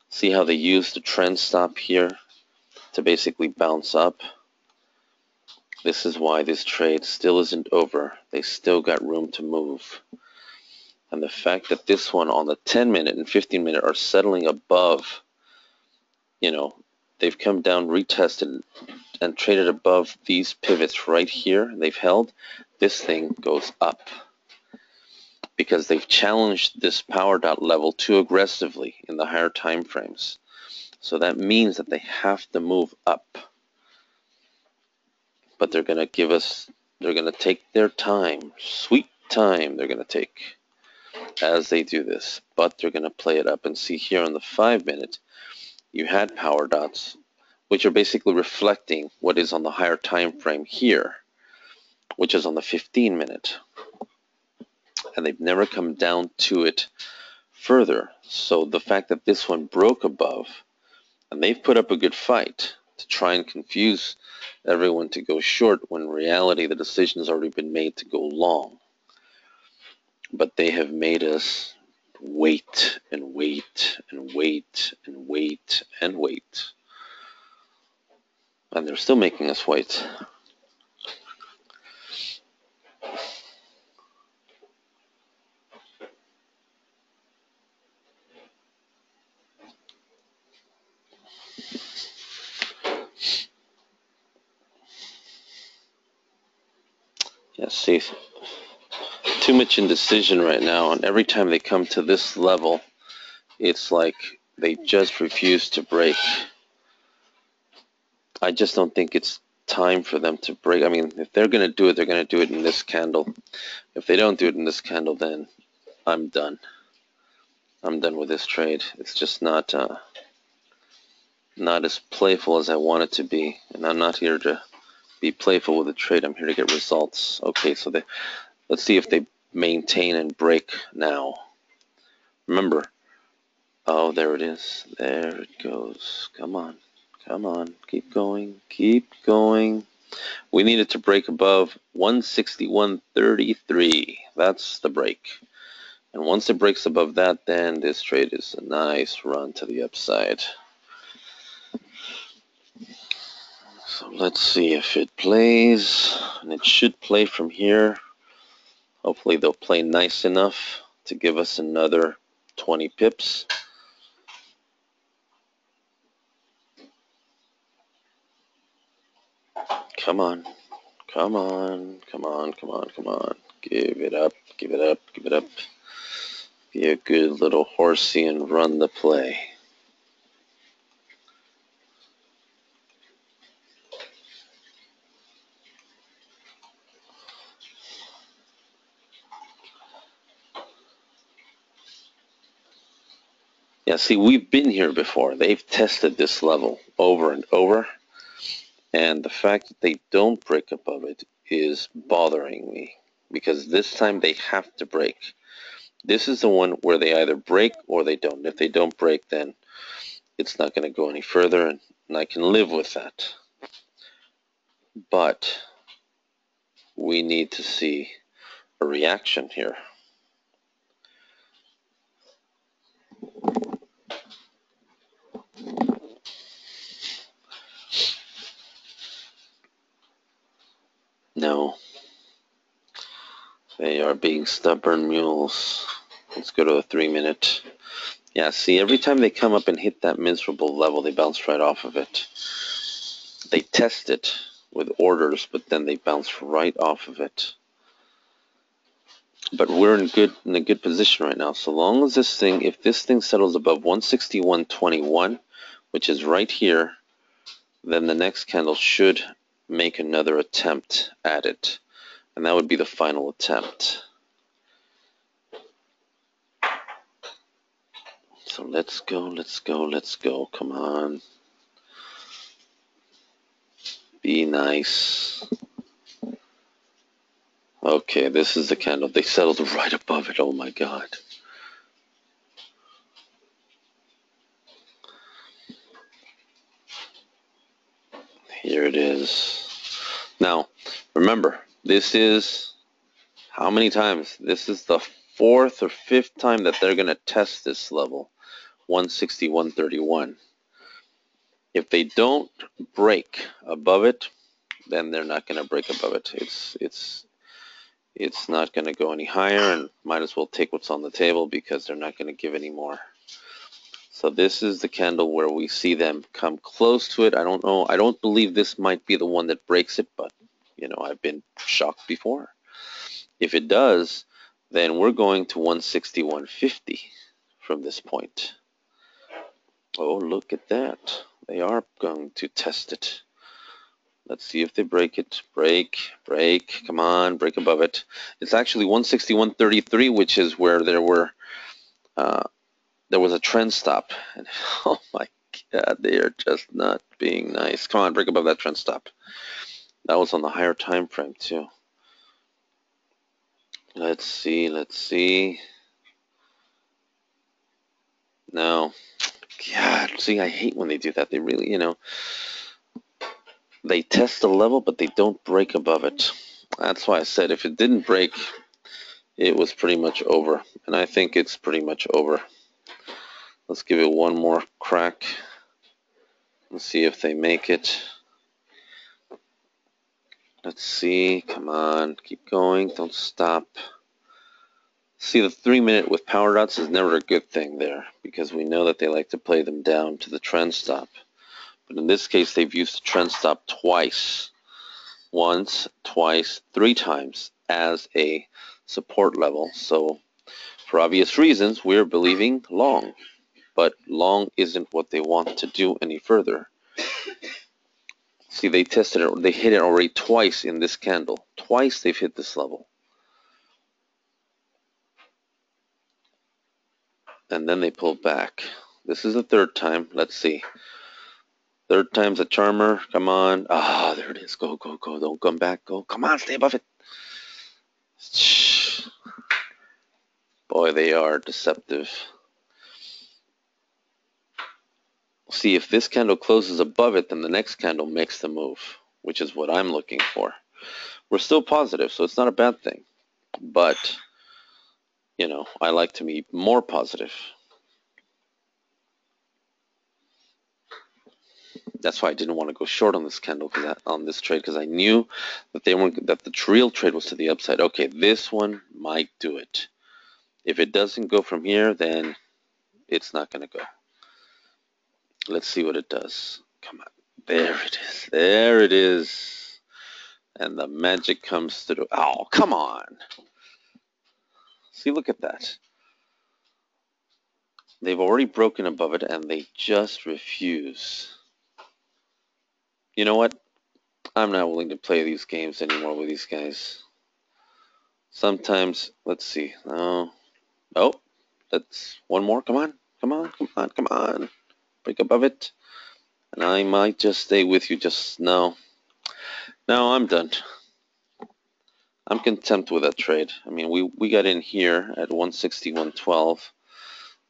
see how they use the trend stop here to basically bounce up. This is why this trade still isn't over. They still got room to move. And the fact that this one on the 10-minute and 15-minute are settling above, they've come down, retested, and traded above these pivots right here. They've held. This thing goes up because they've challenged this power dot level too aggressively in the higher time frames. So that means that they have to move up. But they're going to take their time, sweet time they're going to take as they do this. But they're going to play it up. And see here on the 5-minute, you had power dots, which are basically reflecting what is on the higher time frame here, which is on the 15-minute. And they've never come down to it further. So the fact that this one broke above, and they've put up a good fight to try and confuse everyone to go short, when in reality the decision has already been made to go long. But they have made us wait and wait and wait and wait and wait. And they're still making us wait. Yeah, see, too much indecision right now, and every time they come to this level, it's like they just refuse to break. I just don't think it's time for them to break. I mean, if they're going to do it, they're going to do it in this candle. If they don't do it in this candle, then I'm done. I'm done with this trade. It's just not as playful as I want it to be, and I'm not here to be playful with the trade. I'm here to get results. Okay, so let's see if they maintain and break now. Remember, oh, there it is. There it goes. Come on. Come on. Keep going. Keep going. We need it to break above 161.33. That's the break. And once it breaks above that, then this trade is a nice run to the upside. So let's see if it plays. And it should play from here. Hopefully they'll play nice enough to give us another 20 pips. Come on. Come on. Come on. Come on. Come on. Give it up. Give it up. Give it up. Be a good little horsey and run the play. Yeah, see, we've been here before. They've tested this level over and over. And the fact that they don't break above it is bothering me. Because this time they have to break. This is the one where they either break or they don't. If they don't break, then it's not going to go any further. And I can live with that. But we need to see a reaction here. No. They are being stubborn mules. Let's go to a 3-minute. Yeah, see, every time they come up and hit that miserable level, they bounce right off of it. They test it with orders, but then they bounce right off of it. But we're in a good position right now. So long as if this thing settles above 161.21, which is right here, then the next candle should make another attempt at it. And that would be the final attempt. So let's go, let's go, let's go. Come on. Be nice. Okay, this is the candle. They settled right above it. Oh my God. Here it is. Now, remember, this is how many times? This is the fourth or fifth time that they're going to test this level, 161.31. If they don't break above it, then they're not going to break above it. It's not going to go any higher, and might as well take what's on the table because they're not going to give any more. So this is the candle where we see them come close to it. I don't know. I don't believe this might be the one that breaks it, but you know, I've been shocked before. If it does, then we're going to 161.50 from this point. Oh, look at that. They are going to test it. Let's see if they break it. Break. Come on, break above it. It's actually 161.33, which is where there was a trend stop. And oh my God, they are just not being nice. Come on, break above that trend stop. That was on the higher time frame too. Let's see. No. God, see, I hate when they do that. They really, you know, they test the level, but they don't break above it. That's why I said if it didn't break, it was pretty much over. And I think it's pretty much over. Let's give it one more crack and see if they make it. Let's see. Come on. Keep going. Don't stop. See, the 3-minute with power dots is never a good thing there because we know that they like to play them down to the trend stop. But in this case, they've used the trend stop twice. Once, twice, 3 times as a support level. So for obvious reasons, we're believing long. But long isn't what they want to do any further. See, they tested it, they hit it already twice in this candle. Twice they've hit this level. And then they pulled back. This is the 3rd time. Let's see. 3rd time's a charmer. Come on. Ah, there it is. Go. Don't come back. Go. Come on, stay above it. Boy, they are deceptive. See, if this candle closes above it, then the next candle makes the move, which is what I'm looking for. We're still positive, so it's not a bad thing. But, you know, I like to be more positive. That's why I didn't want to go short on this candle, on this trade, because I knew that the real trade was to the upside. Okay, this one might do it. If it doesn't go from here, then it's not going to go. Let's see what it does. Come on. There it is. There it is. And the magic comes through. Oh, come on. See, look at that. They've already broken above it, and they just refuse. You know what? I'm not willing to play these games anymore with these guys. Sometimes, let's see. Oh, that's one more. Come on. Break above it. And I might just stay with you. No, I'm done. I'm content with that trade. I mean, we got in here at 161.12.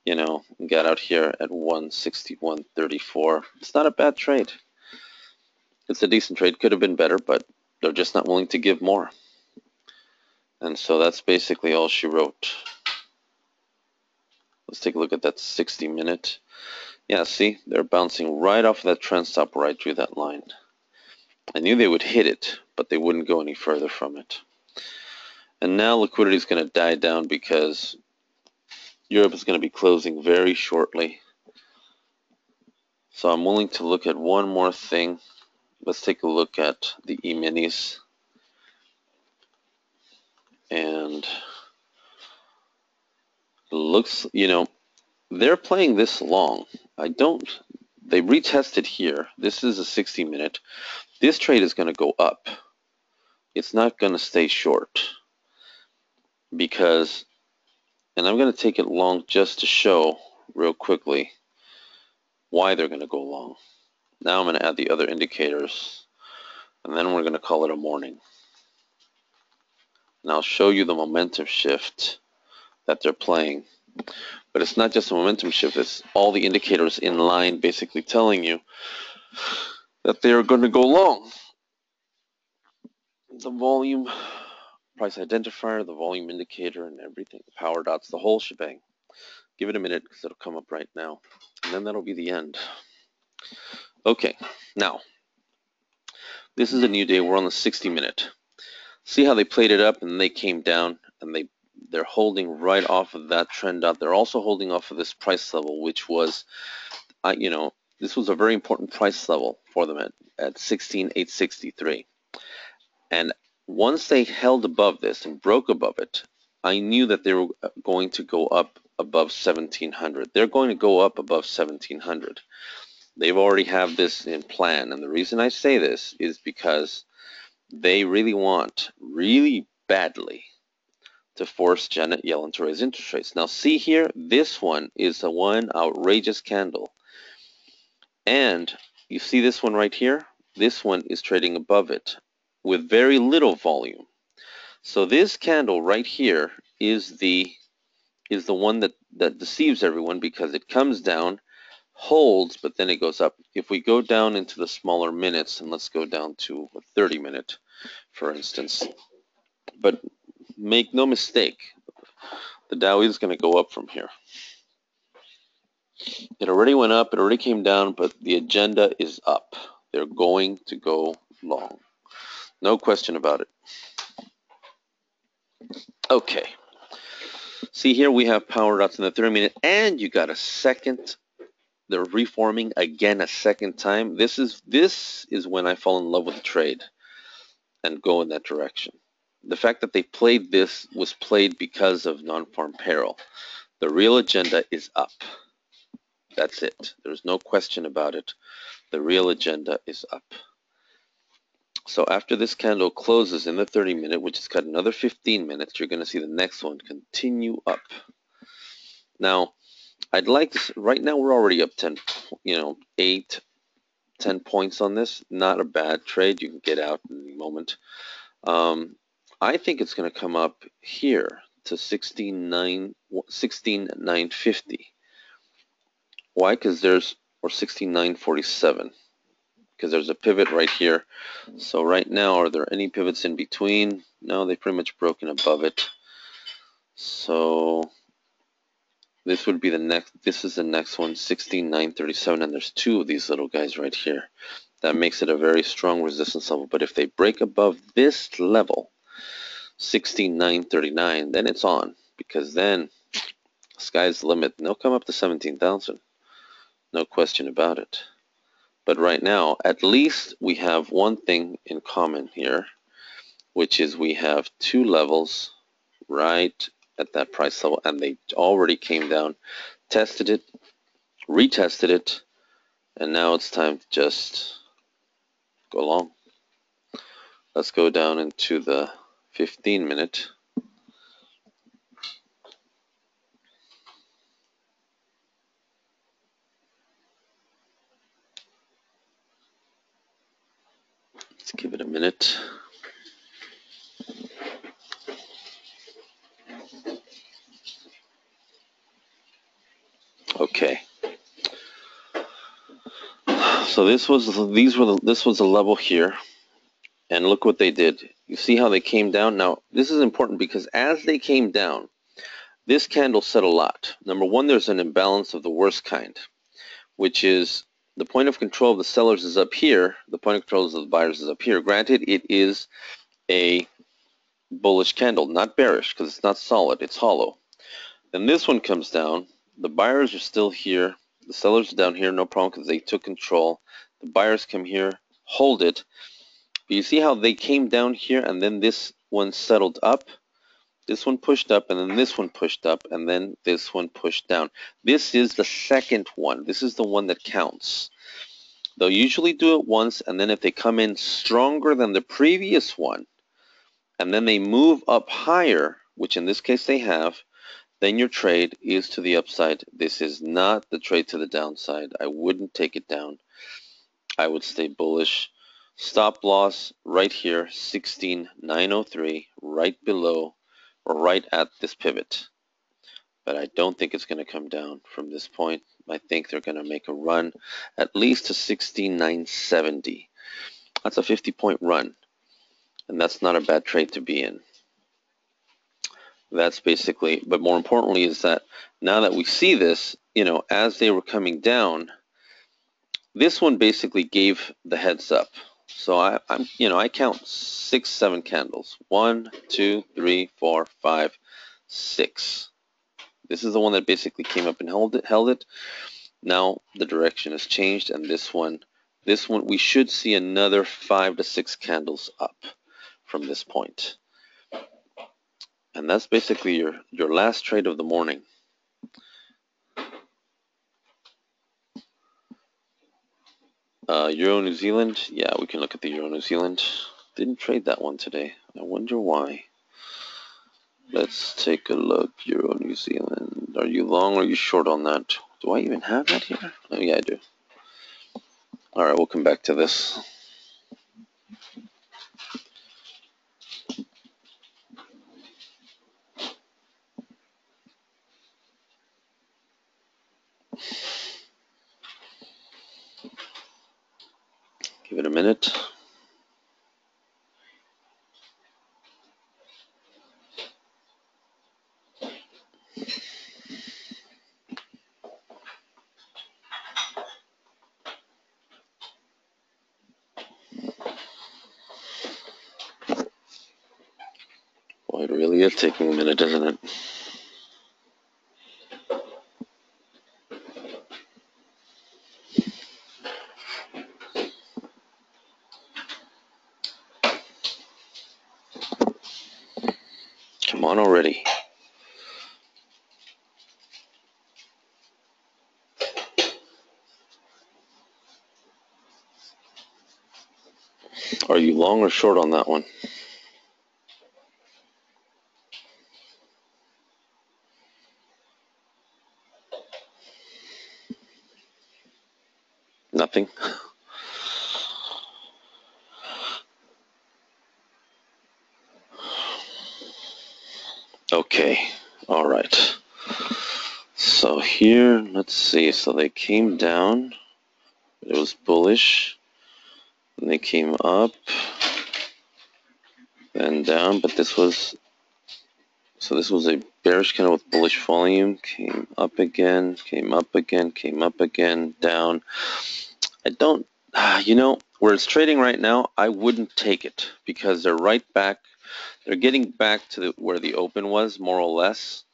You know, got out here at 161.34. It's not a bad trade. It's a decent trade. Could have been better, but they're just not willing to give more. And so that's basically all she wrote. Let's take a look at that 60-minute. Yeah, see, they're bouncing right off of that trend stop where I drew that line. I knew they would hit it, but they wouldn't go any further from it. And now liquidity is going to die down because Europe is going to be closing very shortly. So I'm willing to look at one more thing. Let's take a look at the E-minis. And it looks, you know, they're playing this long. They retested here. This is a 60-minute. This trade is going to go up. It's not going to stay short. Because, and I'm going to take it long just to show real quickly why they're going to go long. Now I'm going to add the other indicators. And then we're going to call it a morning. And I'll show you the momentum shift that they're playing. But it's not just a momentum shift, it's all the indicators in line basically telling you that they are going to go long. The volume price identifier, the volume indicator, and everything, the power dots, the whole shebang. Give it a minute because it'll come up right now. And then that'll be the end. Okay, now, this is a new day. We're on the 60-minute. See how they played it up and they came down, and they're holding right off of that trend dot. They're also holding off of this price level, which was, this was a very important price level for them at 16,863. And once they held above this and broke above it, I knew that they were going to go up above 1700. They're going to go up above 1700. They've already have this in plan. And the reason I say this is because they really want, really badly, to force Janet Yellen to raise interest rates. Now see here, this one is a one outrageous candle. And you see this one right here? This one is trading above it with very little volume. So this candle right here is the one that deceives everyone, because it comes down, holds, but then it goes up. If we go down into the smaller minutes, and let's go down to a 30-minute, for instance. But make no mistake, the Dow is going to go up from here. It already went up, it already came down, but the agenda is up. They're going to go long. No question about it. Okay. See here we have power dots in the 30-minute, and you got a second. They're reforming again a second time. This is when I fall in love with the trade and go in that direction. The fact that they played this was played because of non-farm payroll. The real agenda is up. That's it. There's no question about it. The real agenda is up. So after this candle closes in the 30-minute, which has got another 15 minutes, you're going to see the next one continue up. Now, I'd like to, right now we're already up 10, 8, 10 points on this. Not a bad trade. You can get out in any moment. I think it's going to come up here to 16,950. Why? Because there's, or 16,947. Because there's a pivot right here. So right now, are there any pivots in between? No, they've pretty much broken above it. So this would be the next, this is the next one, 16,937, and there's two of these little guys right here. That makes it a very strong resistance level. But if they break above this level, 16,939, then it's on, because then sky's the limit. And they'll come up to 17,000. No question about it. But right now, at least we have one thing in common here, which is we have two levels right at that price level, and they already came down, tested it, retested it, and now it's time to just go long. Let's go down into the 15-minute. Let's give it a minute. Okay. So this was the level here, and look what they did. You see how they came down? Now this is important because as they came down, this candle said a lot. Number one, there's an imbalance of the worst kind, which is the point of control of the sellers is up here. The point of control of the buyers is up here. Granted, it is a bullish candle, not bearish, because it's not solid. It's hollow. Then this one comes down. The buyers are still here. The sellers are down here, no problem, because they took control. The buyers come here, hold it. But you see how they came down here, and then this one settled up. This one pushed up, and then this one pushed up, and then this one pushed down. This is the second one. This is the one that counts. They'll usually do it once, and then if they come in stronger than the previous one, and then they move up higher, which in this case they have, then your trade is to the upside. This is not the trade to the downside. I wouldn't take it down. I would stay bullish. Stop loss right here, 16,903, right below or right at this pivot. But I don't think it's going to come down from this point. I think they're going to make a run at least to 16,970. That's a 50-point run, and that's not a bad trade to be in. That's basically, but more importantly is that now that we see this, as they were coming down, this one basically gave the heads up. So I count 6, 7 candles. 1, 2, 3, 4, 5, 6. This is the one that basically came up and held it. Now the direction has changed, and this one, we should see another 5 to 6 candles up from this point. And that's basically your last trade of the morning. Euro New Zealand. Yeah, we can look at the Euro New Zealand. Didn't trade that one today. I wonder why. Let's take a look. Euro New Zealand. Are you long or are you short on that? Do I even have that here? Oh, yeah, I do. All right, we'll come back to this. Give it a minute. Boy, it really is taking a minute, isn't it? Come on already. Are you long or short on that one? Nothing? Okay, all right. So here, let's see. So they came down. It was bullish. And they came up and down, but this was a bearish candle with bullish volume. Came up again, came up again, came up again, down. I don't, where it's trading right now, I wouldn't take it because they're right back. They're getting back to where the open was, more or less.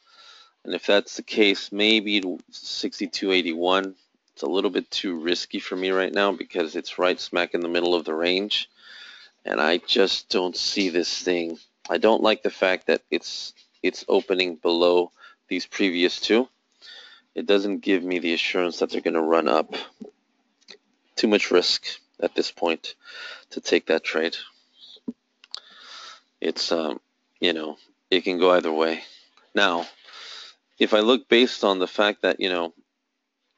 And if that's the case, maybe 62.81. It's a little bit too risky for me right now because it's right smack in the middle of the range. And I just don't see this thing. I don't like the fact that it's opening below these previous two. It doesn't give me the assurance that they're going to run up. Too much risk at this point to take that trade. It's it can go either way. Now, if I look based on the fact that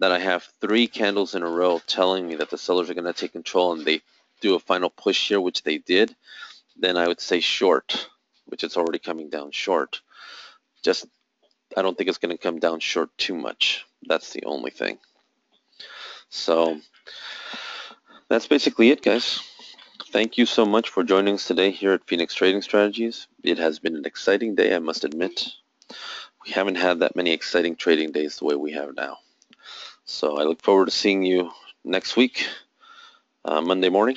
that I have 3 candles in a row telling me that the sellers are going to take control and they do a final push here, which they did, then I would say short, which it's already coming down short. Just, I don't think it's going to come down short too much. That's the only thing. So that's basically it, guys. Thank you so much for joining us today here at Phoenix Trading Strategies. It has been an exciting day, I must admit. We haven't had that many exciting trading days the way we have now. So I look forward to seeing you next week, Monday morning,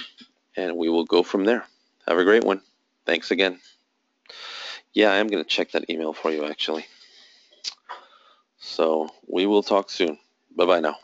and we will go from there. Have a great one. Thanks again. Yeah, I am going to check that email for you, actually. So we will talk soon. Bye-bye now.